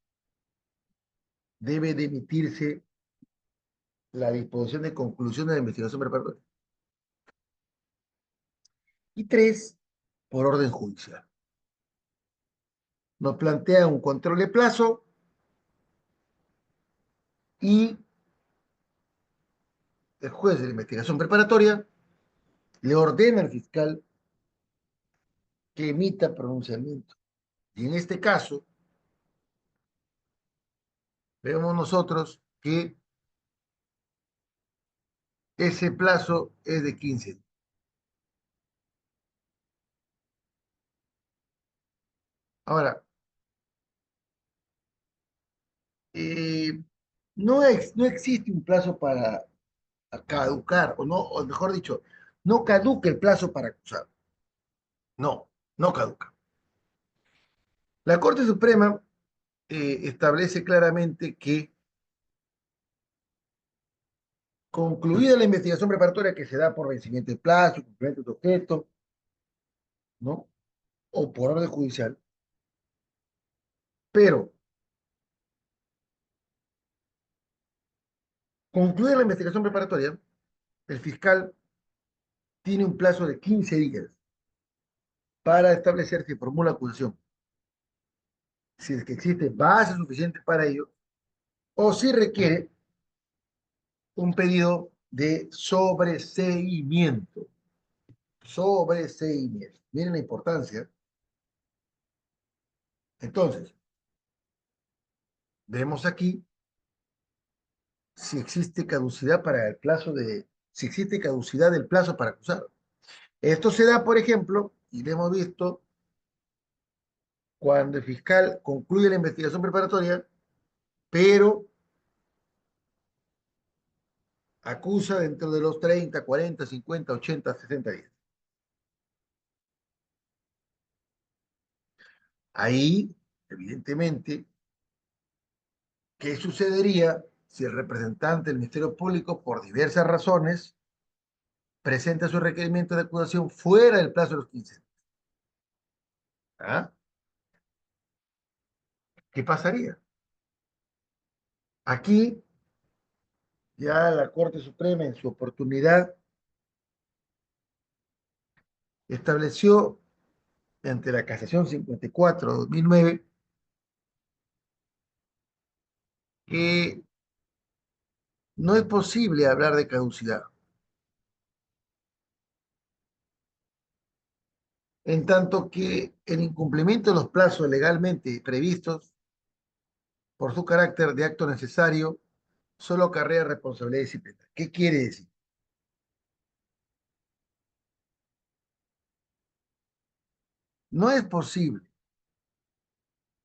debe de emitirse la disposición de conclusión de la investigación preparatoria. Y tres, por orden judicial. Nos plantea un control de plazo y el juez de la investigación preparatoria le ordena al fiscal que emita pronunciamiento. Y en este caso, vemos nosotros que ese plazo es de 15 días. Ahora, eh, no existe un plazo para caducar, o mejor dicho, no caduca el plazo para acusar. No, no caduca. La Corte Suprema establece claramente que Concluida la investigación preparatoria que se da por vencimiento de plazo, cumplimiento de objeto, ¿no? O por orden judicial, pero concluida la investigación preparatoria, el fiscal tiene un plazo de 15 días para establecer si formula acusación, si es que existe base suficiente para ello, o si requiere un pedido de sobreseimiento. Sobreseimiento. Miren la importancia. Entonces, vemos aquí si existe caducidad para el plazo de, si existe caducidad del plazo para acusar. Esto se da, por ejemplo, y lo hemos visto, cuando el fiscal concluye la investigación preparatoria, pero acusa dentro de los 30, 40, 50, 80, 60 días. Ahí, evidentemente, ¿qué sucedería si el representante del Ministerio Público, por diversas razones, presenta su requerimiento de acusación fuera del plazo de los 15 días? ¿Ah? ¿Qué pasaría? Aquí ya la Corte Suprema en su oportunidad estableció ante la Casación 54/2009 que no es posible hablar de caducidad, en tanto que el incumplimiento de los plazos legalmente previstos por su carácter de acto necesario solo acarrea responsabilidad disciplinaria. ¿Qué quiere decir? No es posible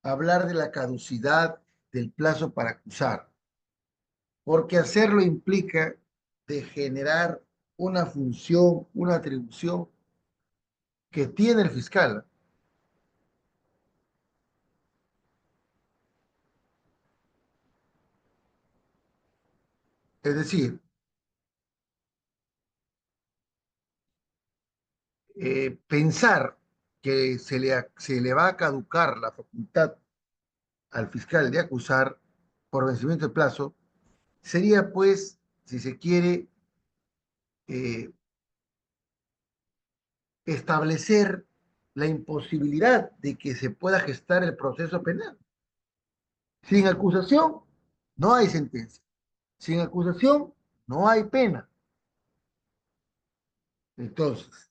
hablar de la caducidad del plazo para acusar, porque hacerlo implica de generar una función, una atribución que tiene el fiscal. Es decir, pensar que se le va a caducar la facultad al fiscal de acusar por vencimiento de plazo sería, pues, si se quiere, eh, establecer la imposibilidad de que se pueda gestar el proceso penal. Sin acusación, no hay sentencia. Sin acusación, no hay pena. Entonces,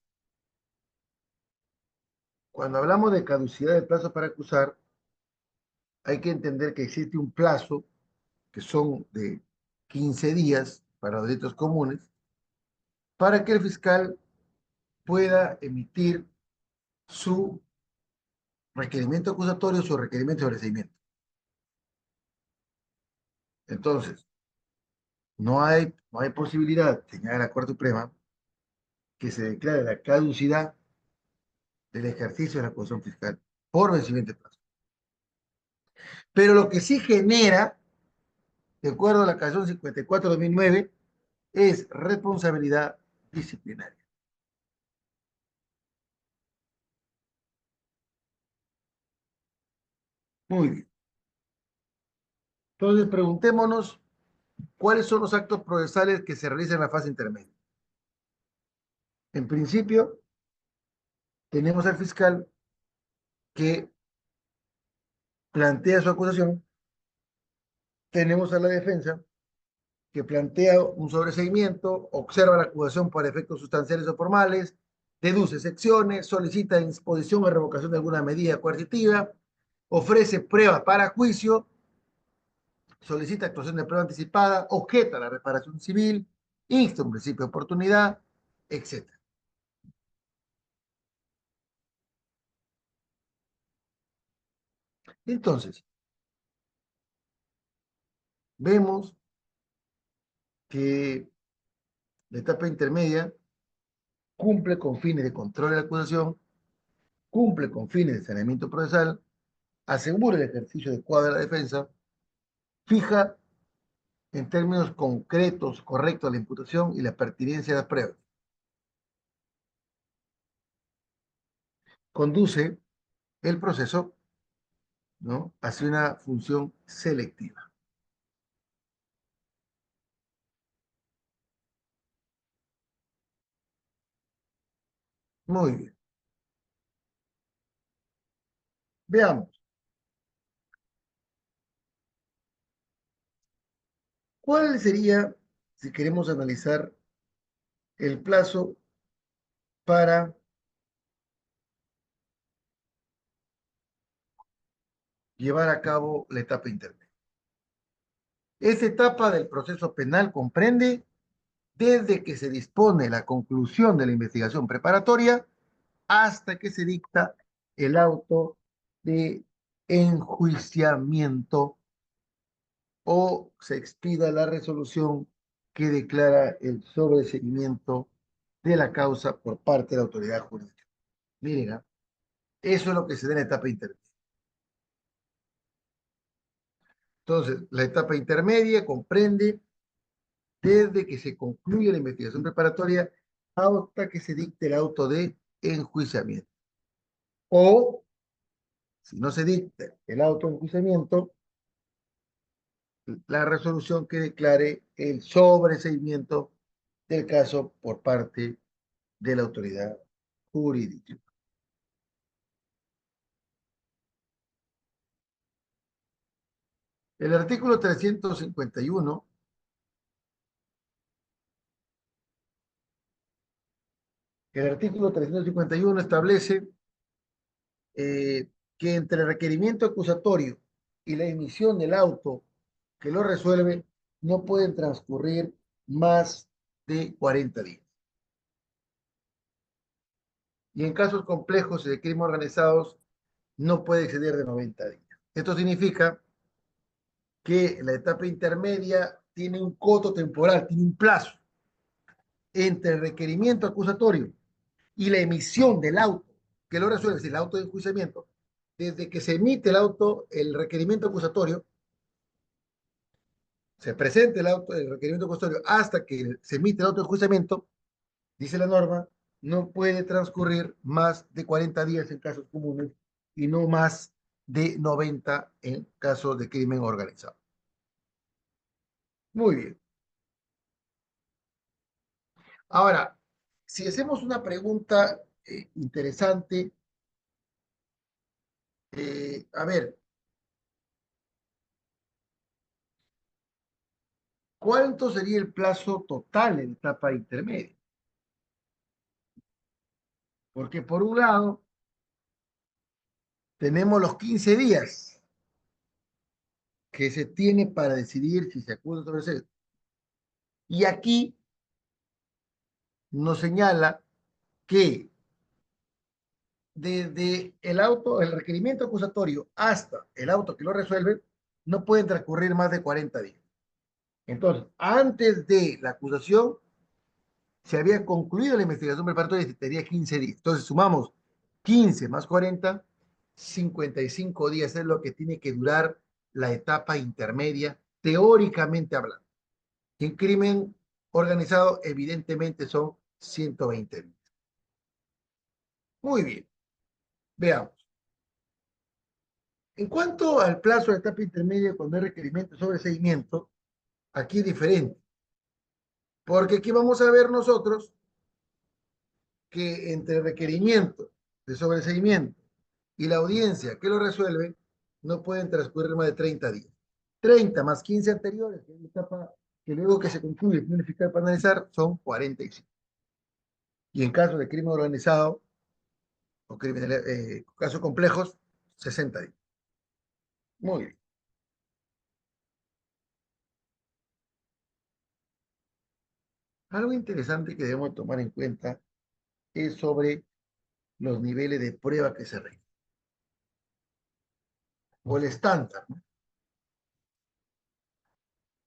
cuando hablamos de caducidad del plazo para acusar, hay que entender que existe un plazo que son de 15 días para los delitos comunes para que el fiscal pueda emitir su requerimiento acusatorio, su requerimiento de recibimiento. Entonces, no hay posibilidad, señala la Corte Suprema, que se declare la caducidad del ejercicio de la acusación fiscal por vencimiento de plazo. Pero lo que sí genera, de acuerdo a la Casación 54/2009, es responsabilidad disciplinaria. Muy bien. Entonces, preguntémonos cuáles son los actos procesales que se realizan en la fase intermedia. En principio, tenemos al fiscal que plantea su acusación, tenemos a la defensa que plantea un sobreseimiento, observa la acusación por efectos sustanciales o formales, deduce secciones, solicita imposición o revocación de alguna medida coercitiva, ofrece pruebas para juicio, solicita actuación de prueba anticipada, objeta la reparación civil, insta un principio de oportunidad, etc. Entonces, vemos que la etapa intermedia cumple con fines de control de la acusación, cumple con fines de saneamiento procesal, asegura el ejercicio adecuado de la defensa, fija en términos concretos, correctos, la imputación y la pertinencia de las pruebas. Conduce el proceso, ¿no?, hacia una función selectiva. Muy bien. Veamos. ¿Cuál sería, si queremos analizar, el plazo para llevar a cabo la etapa intermedia? Esta etapa del proceso penal comprende desde que se dispone la conclusión de la investigación preparatoria hasta que se dicta el auto de enjuiciamiento o se expida la resolución que declara el sobreseimiento de la causa por parte de la autoridad jurídica. Miren, eso es lo que se da en la etapa intermedia. Entonces, la etapa intermedia comprende desde que se concluye la investigación preparatoria hasta que se dicte el auto de enjuiciamiento. O, si no se dicta el auto de enjuiciamiento, la resolución que declare el sobreseimiento del caso por parte de la autoridad jurídica. El artículo 351, establece que entre el requerimiento acusatorio y la emisión del auto que lo resuelve no pueden transcurrir más de 40 días. Y en casos complejos y de crimen organizados no puede exceder de 90 días. Esto significa que la etapa intermedia tiene un coto temporal, tiene un plazo entre el requerimiento acusatorio y la emisión del auto que lo resuelve, es el auto de enjuiciamiento, desde que se emite el requerimiento acusatorio, se presenta el requerimiento acusatorio hasta que se emite el auto de enjuiciamiento, dice la norma, no puede transcurrir más de 40 días en casos comunes y no más de 90 en casos de crimen organizado. Muy bien. Ahora, si hacemos una pregunta interesante, a ver, ¿cuánto sería el plazo total en etapa intermedia? Porque por un lado, tenemos los 15 días que se tiene para decidir si se acusa sobre eso. Y aquí nos señala que desde el requerimiento acusatorio hasta el auto que lo resuelve, no pueden transcurrir más de 40 días. Entonces, antes de la acusación, se había concluido la investigación preparatoria y tenía 15 días. Entonces, sumamos 15 más 40, 55 días es lo que tiene que durar la etapa intermedia, teóricamente hablando. En crimen organizado, evidentemente son 120 días. Muy bien, veamos. En cuanto al plazo de etapa intermedia cuando hay requerimiento sobre seguimiento, aquí es diferente. Porque aquí vamos a ver nosotros que entre el requerimiento de sobreseimiento y la audiencia que lo resuelve, no pueden transcurrir más de 30 días. 30 más 15 anteriores, que es la etapa que luego que se concluye el crimen fiscal para analizar, son 45. Y en caso de crimen organizado o casos complejos, 60 días. Muy bien. Algo interesante que debemos tomar en cuenta es sobre los niveles de prueba que se requieren. O el estándar, ¿no?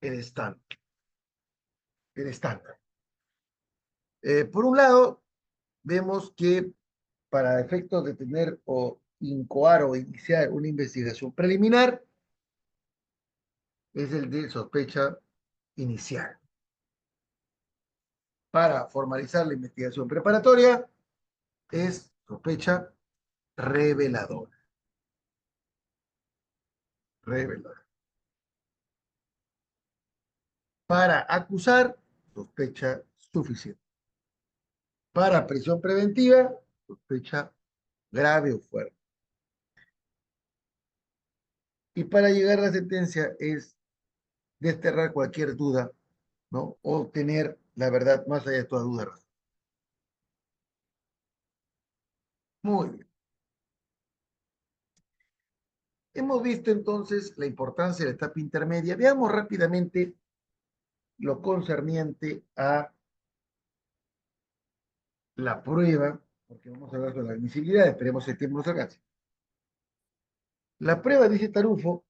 El estándar. El estándar. Por un lado, vemos que para efectos de tener o incoar o iniciar una investigación preliminar, es el de sospecha inicial. Para formalizar la investigación preparatoria es sospecha reveladora. Reveladora. Para acusar, sospecha suficiente. Para prisión preventiva, sospecha grave o fuerte. Y para llegar a la sentencia es desterrar cualquier duda, ¿no? O tener la verdad más allá de toda duda. Muy bien. Hemos visto entonces la importancia de la etapa intermedia. Veamos rápidamente lo concerniente a la prueba, porque vamos a hablar de la admisibilidad, esperemos que el tiempo nos alcance. La prueba, dice Tarufo,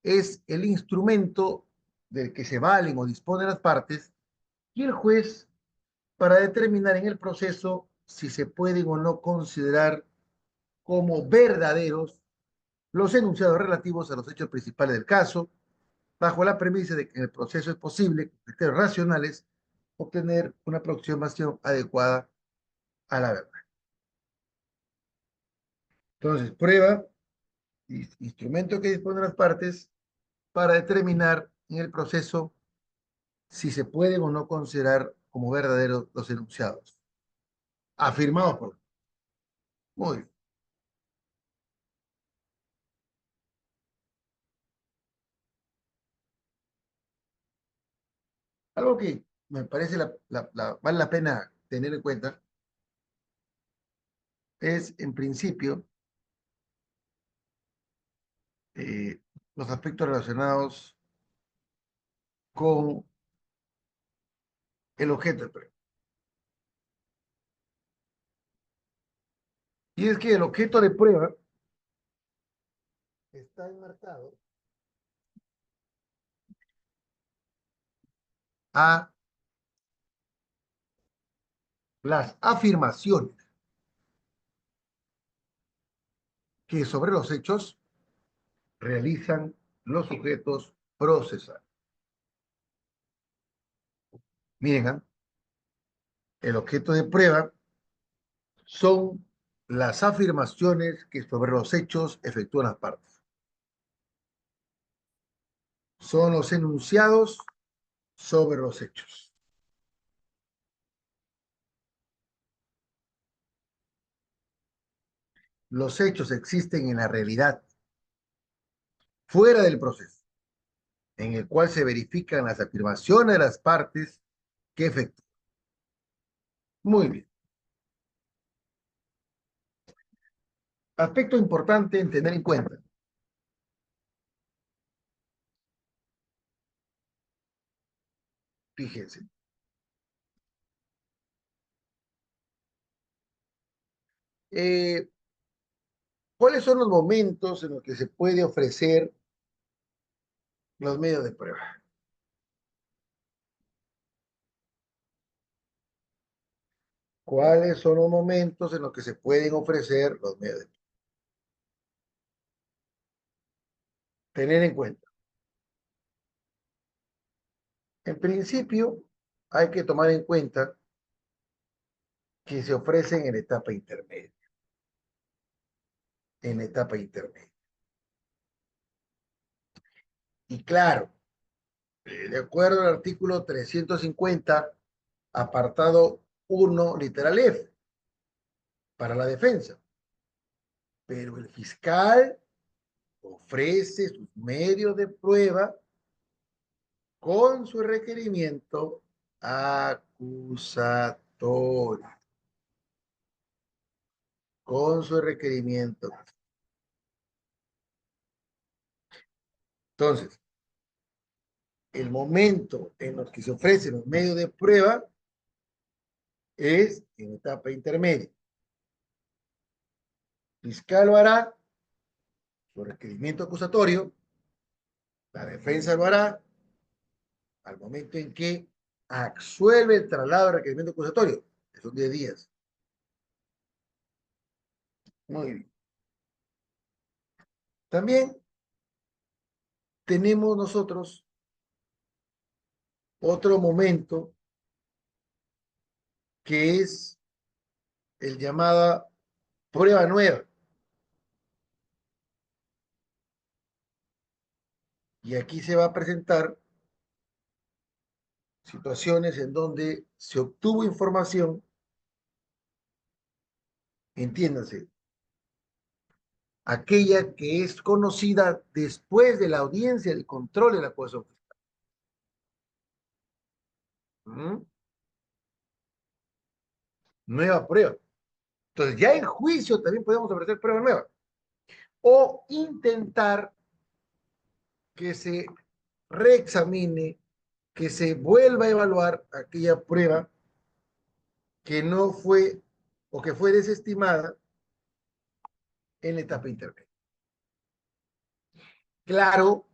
es el instrumento del que se valen o disponen las partes y el juez para determinar en el proceso si se pueden o no considerar como verdaderos los enunciados relativos a los hechos principales del caso, bajo la premisa de que en el proceso es posible, con criterios racionales, obtener una aproximación adecuada a la verdad. Entonces, prueba, instrumento que disponen las partes para determinar en el proceso si se pueden o no considerar como verdaderos los enunciados, afirmados por. Muy bien. Algo que me parece vale la pena tener en cuenta es, en principio, eh, los aspectos relacionados con el objeto de prueba. Y es que el objeto de prueba está enmarcado a las afirmaciones que sobre los hechos realizan los sujetos procesales. Miren, ¿eh? El objeto de prueba son las afirmaciones que sobre los hechos efectúan las partes. Son los enunciados sobre los hechos. Los hechos existen en la realidad, fuera del proceso, en el cual se verifican las afirmaciones de las partes que efectúan. Muy bien. Aspecto importante en tener en cuenta. Fíjense. Eh, ¿Cuáles son los momentos en los que se puede ofrecer los medios de prueba? ¿Cuáles son los momentos en los que se pueden ofrecer los medios de prueba? Tener en cuenta. En principio, hay que tomar en cuenta que se ofrecen en etapa intermedia. En etapa intermedia. Y claro, de acuerdo al artículo 350, apartado 1, literal F, para la defensa. Pero el fiscal ofrece sus medios de prueba con su requerimiento acusatorio. Con su requerimiento. Entonces, el momento en el que se ofrecen los medios de prueba es en etapa intermedia. El fiscal lo hará, su requerimiento acusatorio, la defensa lo hará al momento en que absuelve el traslado de requerimiento acusatorio, que son 10 días. Muy bien. También tenemos nosotros otro momento que es el llamada prueba nueva. Y aquí se va a presentar situaciones en donde se obtuvo información, entiéndase, aquella que es conocida después de la audiencia de control de la acusación fiscal. ¿Mm? Nueva prueba. Entonces, ya en juicio también podemos ofrecer prueba nueva. O intentar que se reexamine, que se vuelva a evaluar aquella prueba que no fue o que fue desestimada en la etapa intermedia. Claro,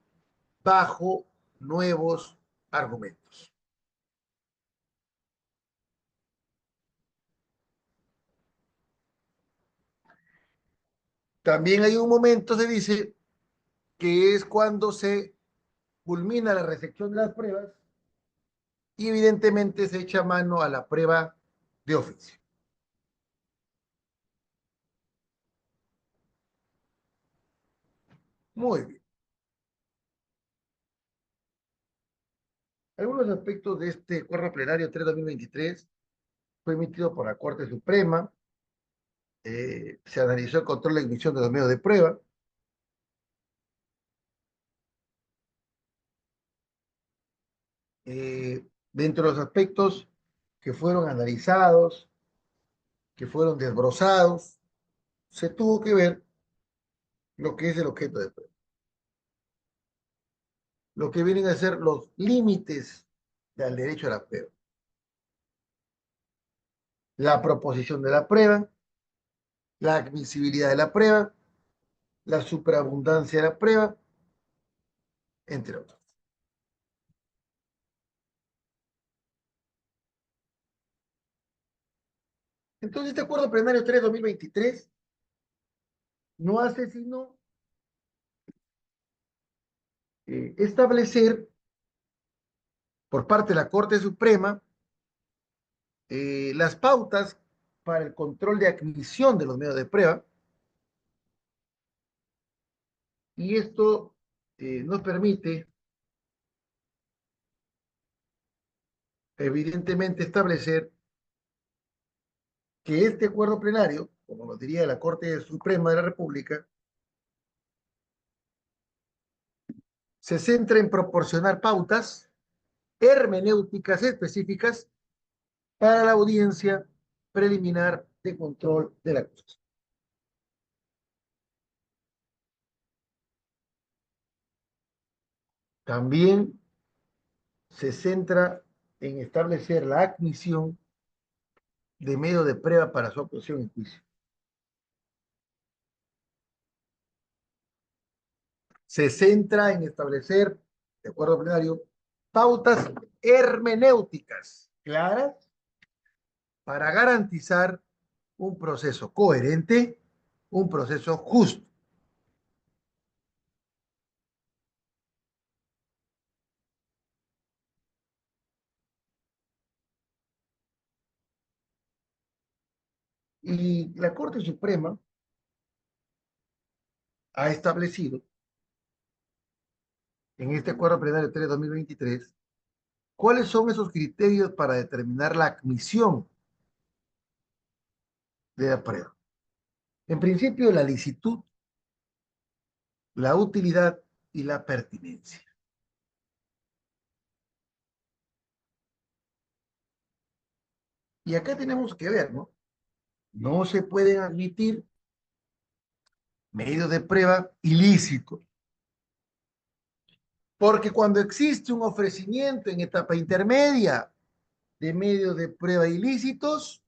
bajo nuevos argumentos. También hay un momento, se dice, que es cuando se culmina la recepción de las pruebas y evidentemente se echa mano a la prueba de oficio. Muy bien. Algunos aspectos de este acuerdo plenario 3-2023 fue emitido por la Corte Suprema, se analizó el control de emisión de los medios de prueba, dentro de los aspectos que fueron analizados, que fueron desbrozados, se tuvo que ver lo que es el objeto de prueba, lo que vienen a ser los límites del derecho a la prueba, la proposición de la prueba, la admisibilidad de la prueba, la superabundancia de la prueba, entre otros. Entonces, este acuerdo plenario 3-2023 no hace sino establecer por parte de la Corte Suprema las pautas para el control de admisión de los medios de prueba, y esto nos permite evidentemente establecer que este acuerdo plenario, como lo diría la Corte Suprema de la República, se centra en proporcionar pautas hermenéuticas específicas para la audiencia preliminar de control de la acusación. También se centra en establecer la admisión de medio de prueba para su actuación en juicio. Se centra en establecer, de acuerdo plenario, pautas hermenéuticas claras para garantizar un proceso coherente, un proceso justo. Y la Corte Suprema ha establecido en este acuerdo plenario 3-2023 cuáles son esos criterios para determinar la admisión de la prueba. En principio, la licitud, la utilidad y la pertinencia. Y acá tenemos que ver, ¿no? No se pueden admitir medios de prueba ilícitos, porque cuando existe un ofrecimiento en etapa intermedia de medios de prueba ilícitos,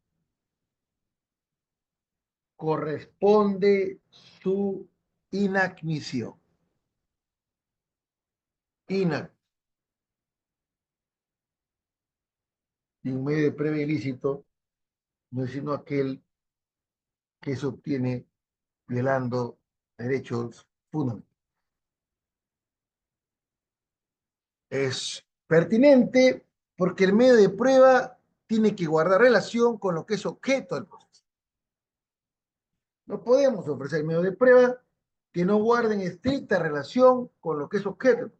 corresponde su inadmisión. Y un medio de prueba ilícito no es sino aquel que se obtiene violando derechos fundamentales. Es pertinente Porque el medio de prueba tiene que guardar relación con lo que es objeto del proceso. No podemos ofrecer medios de prueba que no guarden estricta relación con lo que es objeto.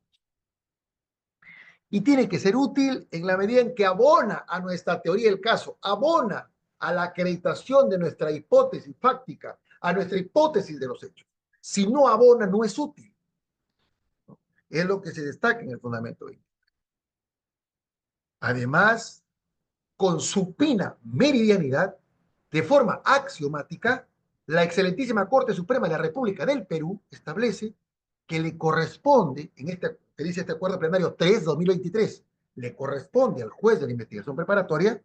Y tiene que ser útil en la medida en que abona a nuestra teoría del caso, abona a la acreditación de nuestra hipótesis fáctica, a nuestra hipótesis de los hechos. Si no abona, no es útil. Es lo que se destaca en el fundamento 20. Además, con supina meridianidad, de forma axiomática, la excelentísima Corte Suprema de la República del Perú establece que le corresponde, en este, que dice este acuerdo plenario 3/2023, le corresponde al juez de la investigación preparatoria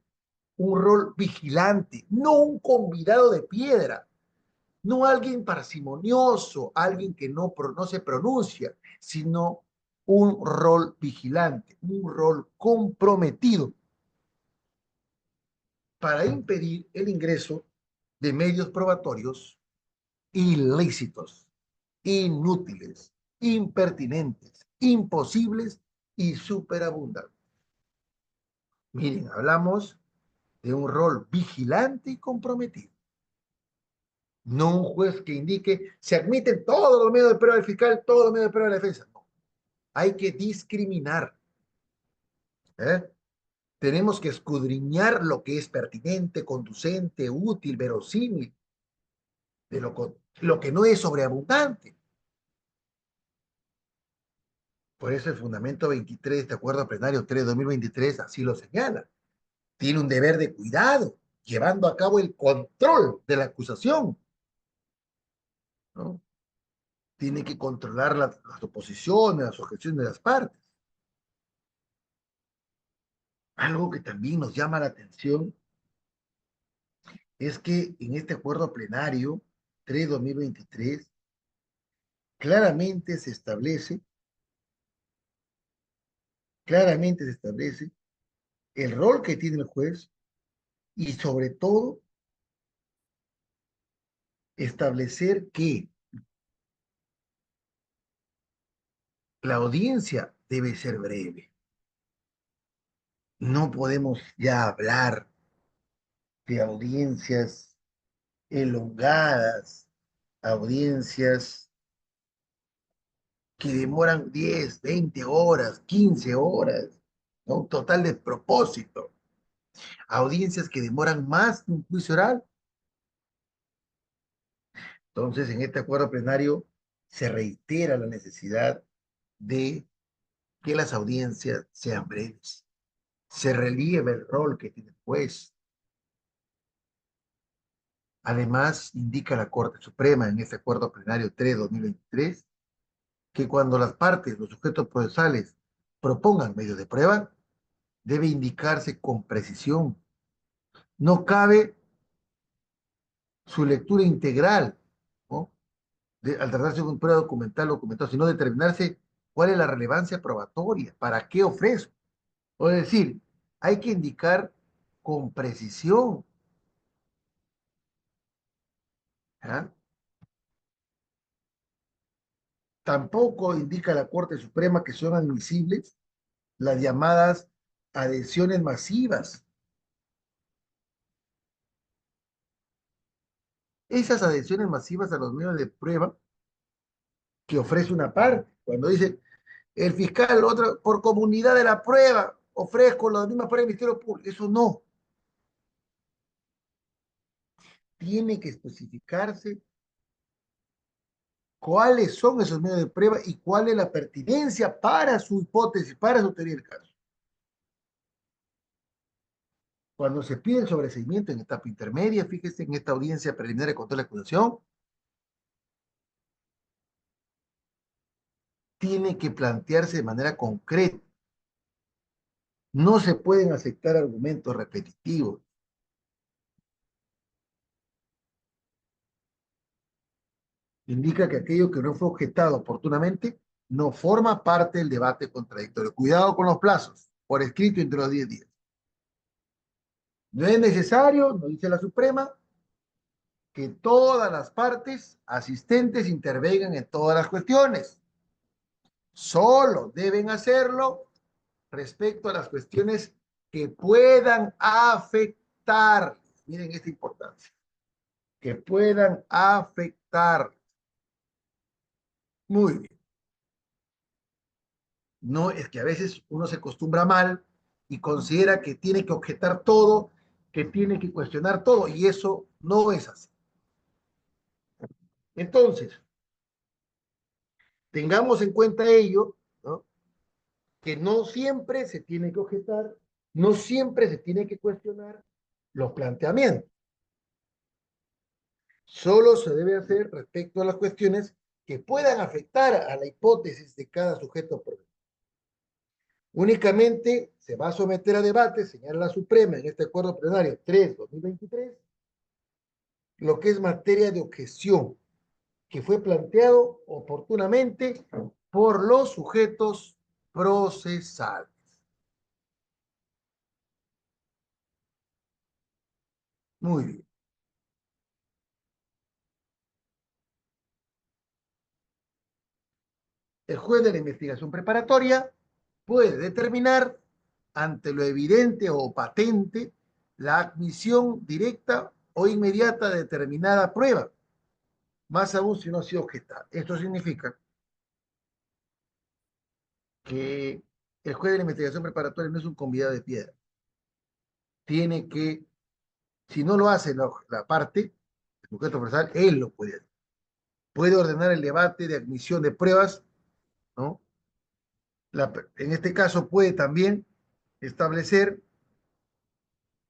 un rol vigilante, no un convidado de piedra, no alguien parsimonioso, alguien que no se pronuncia, sino un rol vigilante, un rol comprometido para impedir el ingreso de medios probatorios ilícitos, inútiles, impertinentes, imposibles y superabundantes. Miren, hablamos de un rol vigilante y comprometido. No un juez que indique, se admiten todos los medios de prueba del fiscal, todos los medios de prueba de la defensa. No, hay que discriminar. ¿Eh? Tenemos que escudriñar lo que es pertinente, conducente, útil, verosímil, de lo que no es sobreabundante. Por eso el fundamento 23 de este acuerdo plenario 3/2023 así lo señala. Tiene un deber de cuidado, llevando a cabo el control de la acusación, ¿no? Tiene que controlar las oposiciones, las objeciones de las partes. Algo que también nos llama la atención es que en este acuerdo plenario 3/2023 claramente se establece, claramente se establece el rol que tiene el juez y sobre todo establecer que la audiencia debe ser breve. No podemos ya hablar de audiencias elongadas, audiencias que demoran 10, 20 horas, 15 horas, ¿no? Un total de propósito. Audiencias que demoran más que un juicio oral. Entonces, en este acuerdo plenario se reitera la necesidad de que las audiencias sean breves. Se relieve el rol que tiene el juez. Además, indica la Corte Suprema en este acuerdo plenario 3/2023 que cuando las partes, los sujetos procesales, propongan medios de prueba, debe indicarse con precisión. No cabe su lectura integral, ¿no? Al tratarse de un prueba documental, sino determinarse cuál es la relevancia probatoria, para qué ofrezco. Es decir, hay que indicar con precisión. ¿Ah? Tampoco indica la Corte Suprema que son admisibles las llamadas adhesiones masivas. Esas adhesiones masivas a los medios de prueba que ofrece una parte, cuando dice el fiscal, otra, por comunidad de la prueba, ofrezco las mismas pruebas del Ministerio Público. Eso no. Tiene que especificarse cuáles son esos medios de prueba y cuál es la pertinencia para su hipótesis, para su teoría del caso. Cuando se pide el sobreseimiento en etapa intermedia, fíjese en esta audiencia preliminar de control de acusación, tiene que plantearse de manera concreta. No se pueden aceptar argumentos repetitivos. Indica que aquello que no fue objetado oportunamente no forma parte del debate contradictorio. Cuidado con los plazos, por escrito entre los 10 días. No es necesario, nos dice la Suprema, que todas las partes asistentes intervengan en todas las cuestiones. Solo deben hacerlo respecto a las cuestiones que puedan afectar, miren esta importancia, que puedan afectar. Muy bien. No, es que a veces uno se acostumbra mal y considera que tiene que objetar todo, que tiene que cuestionar todo, y eso no es así. Entonces, tengamos en cuenta ello, ¿no? Que no siempre se tiene que objetar, no siempre se tiene que cuestionar los planteamientos. Solo se debe hacer respecto a las cuestiones que puedan afectar a la hipótesis de cada sujeto. Únicamente se va a someter a debate, señala la Suprema en este acuerdo plenario 3/2023, lo que es materia de objeción, que fue planteado oportunamente por los sujetos procesales. Muy bien. El juez de la investigación preparatoria puede determinar, ante lo evidente o patente, la admisión directa o inmediata de determinada prueba, más aún si no ha sido objetada. Esto significa que el juez de la investigación preparatoria no es un convidado de piedra. Tiene que, si no lo hace la parte, el sujeto procesal, él lo puede hacer. Puede ordenar el debate de admisión de pruebas, ¿no? En este caso puede también establecer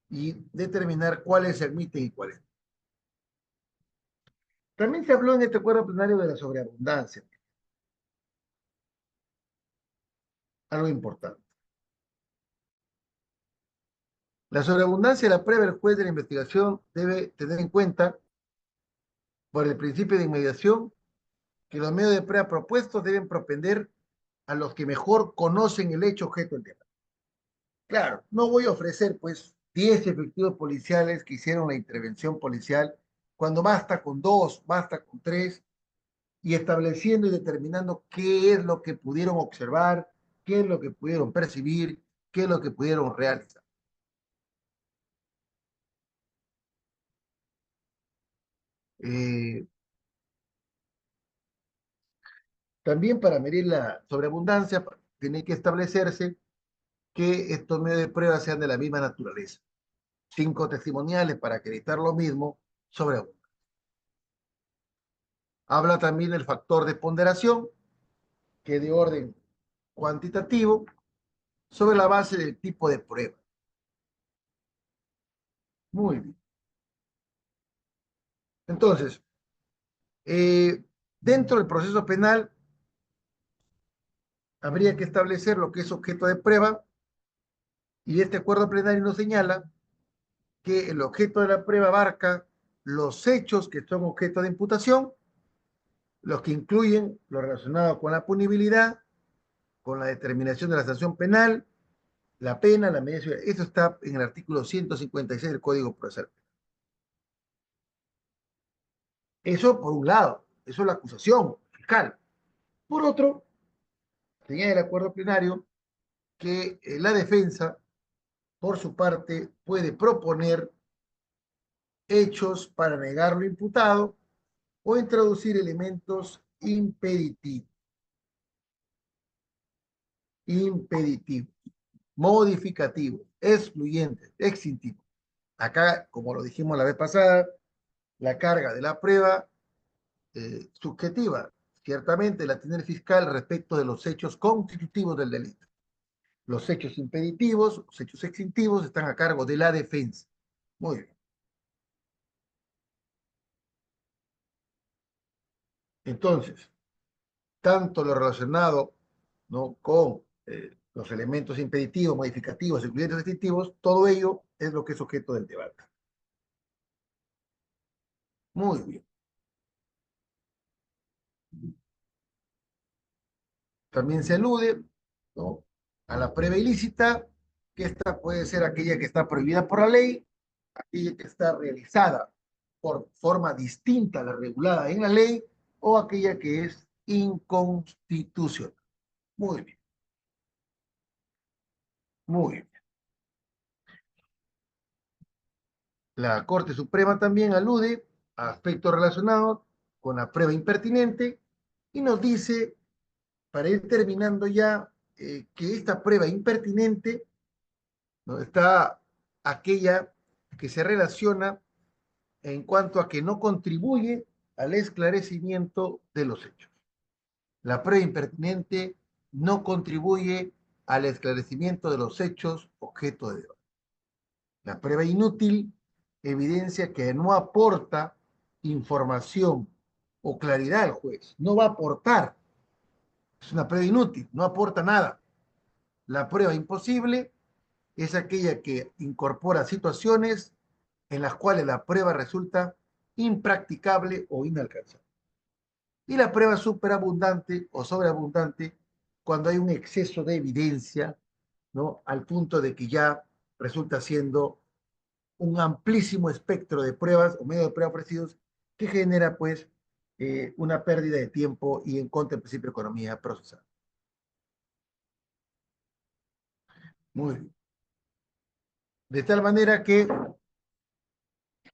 y determinar cuáles se admiten y cuáles. También se habló en este acuerdo plenario de la sobreabundancia, algo importante. La sobreabundancia de la prueba, el juez de la investigación debe tener en cuenta, por el principio de inmediación, que los medios de prueba propuestos deben propender a los que mejor conocen el hecho objeto del tema. Claro, no voy a ofrecer pues 10 efectivos policiales que hicieron la intervención policial cuando basta con 2, basta con 3, y estableciendo y determinando qué es lo que pudieron observar, qué es lo que pudieron percibir, qué es lo que pudieron realizar. Eh, También para medir la sobreabundancia tiene que establecerse que estos medios de prueba sean de la misma naturaleza. 5 testimoniales para acreditar lo mismo sobreabundancia. Habla también del factor de ponderación, que es de orden cuantitativo, sobre la base del tipo de prueba. Muy bien. Entonces, dentro del proceso penal, habría que establecer lo que es objeto de prueba, y este acuerdo plenario nos señala que el objeto de la prueba abarca los hechos que son objeto de imputación, los que incluyen lo relacionado con la punibilidad, con la determinación de la sanción penal, la pena, la medida. Eso está en el artículo 156 del Código Procesal. Eso por un lado, eso es la acusación fiscal. Por otro, señala el acuerdo plenario que la defensa, por su parte, puede proponer hechos para negar lo imputado o introducir elementos impeditivos, modificativos, excluyentes, extintivos. Acá, como lo dijimos la vez pasada, la carga de la prueba subjetiva, ciertamente la tiene el fiscal respecto de los hechos constitutivos del delito. Los hechos impeditivos, los hechos extintivos están a cargo de la defensa. Muy bien. Entonces, tanto lo relacionado, ¿no?, con los elementos impeditivos, modificativos, incluyentes extintivos, todo ello es lo que es objeto del debate. Muy bien. También se alude, ¿no?, a la prueba ilícita, que esta puede ser aquella que está prohibida por la ley, aquella que está realizada por forma distinta a la regulada en la ley, o aquella que es inconstitucional. Muy bien, muy bien. La Corte Suprema también alude a aspectos relacionados con la prueba impertinente y nos dice, para ir terminando ya, que esta prueba impertinente, ¿no?, está aquella que se relaciona en cuanto a que no contribuye al esclarecimiento de los hechos. La prueba impertinente no contribuye al esclarecimiento de los hechos objeto de debate. La prueba inútil evidencia que no aporta información o claridad al juez, no va a aportar, es una prueba inútil, no aporta nada. La prueba imposible es aquella que incorpora situaciones en las cuales la prueba resulta impracticable o inalcanzable. Y la prueba superabundante o sobreabundante cuando hay un exceso de evidencia, ¿no?, al punto de que ya resulta siendo un amplísimo espectro de pruebas o medios de prueba ofrecidos que genera pues una pérdida de tiempo y en contra del principio de economía procesal. Muy bien. De tal manera que,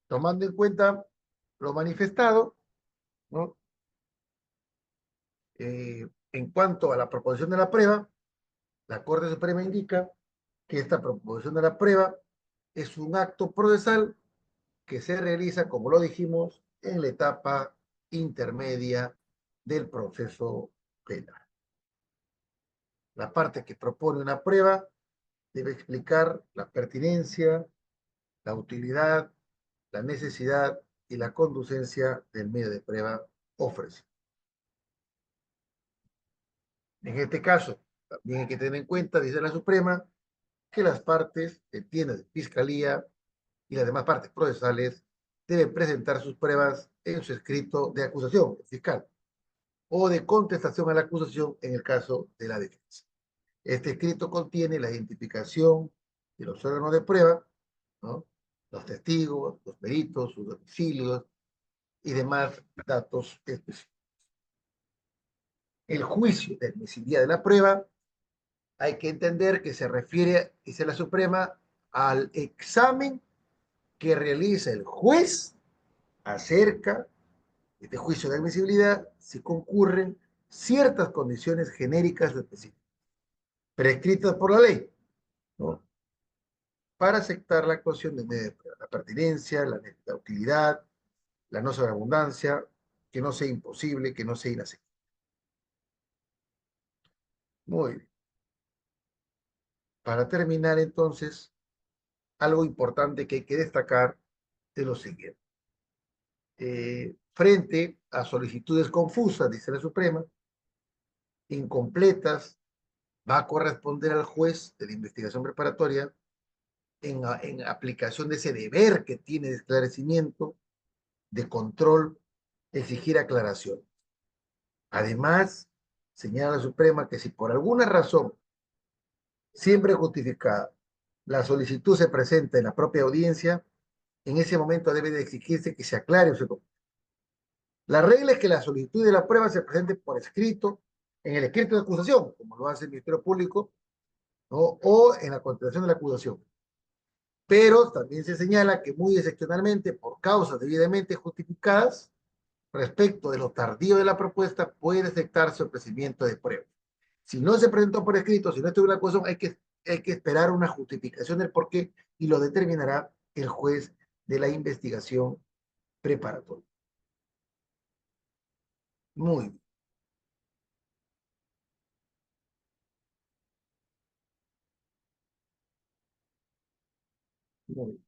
tomando en cuenta lo manifestado, ¿no?, en cuanto a la proposición de la prueba, la Corte Suprema indica que esta proposición de la prueba es un acto procesal que se realiza, como lo dijimos, en la etapa intermedia del proceso penal. La parte que propone una prueba debe explicar la pertinencia, la utilidad, la necesidad y la conducencia del medio de prueba ofrecido. En este caso, también hay que tener en cuenta, dice la Suprema, que las partes, entiendas de fiscalía y las demás partes procesales, deben presentar sus pruebas en su escrito de acusación fiscal o de contestación a la acusación en el caso de la defensa. Este escrito contiene la identificación de los órganos de prueba, ¿no?, los testigos, los peritos, sus domicilios y demás datos específicos. El juicio de admisibilidad de la prueba hay que entender que se refiere, dice la Suprema, al examen que realiza el juez acerca de este juicio de admisibilidad si concurren ciertas condiciones genéricas o específicas, prescritas por la ley, ¿no?, para aceptar la actuación de medio de prueba. La pertinencia, la utilidad, la no sobreabundancia, que no sea imposible, que no sea inaceptable. Muy bien. Para terminar, entonces, algo importante que hay que destacar de lo siguiente. Frente a solicitudes confusas, dice la Suprema, incompletas, va a corresponder al juez de la investigación preparatoria en aplicación de ese deber que tiene de esclarecimiento, de control, exigir aclaración. Además, señala la Suprema que si por alguna razón, siempre justificada, la solicitud se presenta en la propia audiencia, en ese momento debe de exigirse que se aclare o se... La regla es que la solicitud de la prueba se presente por escrito, en el escrito de acusación, como lo hace el Ministerio Público, ¿no?, o en la contestación de la acusación. Pero también se señala que muy excepcionalmente, por causas debidamente justificadas, respecto de lo tardío de la propuesta, puede aceptarse el ofrecimiento de pruebas. Si no se presentó por escrito, si no estuvo en la acusación, hay que esperar una justificación del por qué y lo determinará el juez de la investigación preparatoria. Muy bien. Muy bien.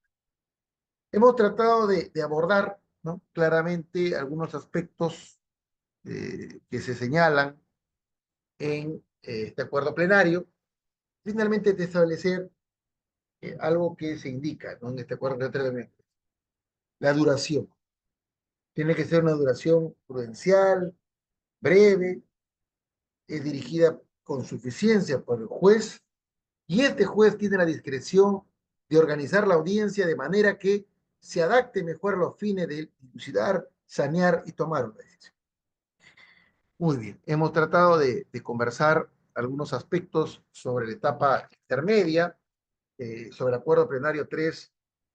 Hemos tratado de abordar, ¿no?, claramente algunos aspectos que se señalan en este acuerdo plenario, finalmente de establecer algo que se indica, ¿no?, en este acuerdo plenario, la duración. Tiene que ser una duración prudencial, breve, dirigida con suficiencia por el juez, y este juez tiene la discreción de organizar la audiencia de manera que se adapte mejor a los fines de dilucidar, sanear y tomar una decisión. Muy bien, hemos tratado de conversar algunos aspectos sobre la etapa intermedia, sobre el acuerdo plenario 3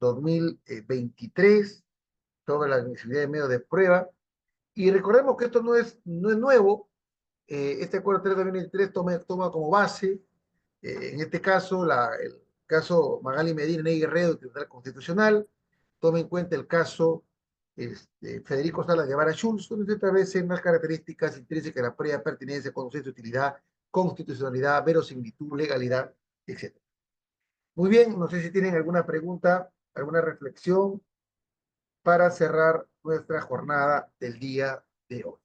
2023 sobre la admisibilidad de medios de prueba. Y recordemos que esto no es nuevo. Este acuerdo 3 de 2023 toma como base, en este caso, el caso Magali Medina, Ney Guerrero, del Tribunal Constitucional. Toma en cuenta el caso Federico Salas Guevara Schultz, donde se establecen unas características intrínsecas de la prueba, pertinencia, conocimiento, utilidad, constitucionalidad, verosimilitud, legalidad, etc. Muy bien, no sé si tienen alguna pregunta, alguna reflexión para cerrar nuestra jornada del día de hoy.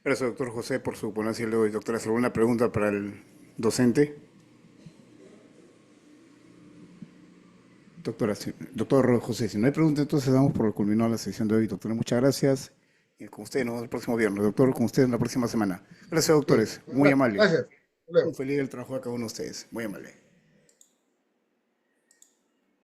Gracias, doctor José, por su ponencia de hoy. Doctora, ¿alguna pregunta para el docente? Doctora, doctor José, si no hay pregunta, entonces damos por culminada la sesión de hoy. Doctora, muchas gracias. Y con ustedes nos vemos el próximo viernes. Doctor, con ustedes la próxima semana. Gracias, Bien, doctores. Muy amable. gracias. Hasta Un luego. feliz día del trabajo a cada uno de ustedes. Muy amable.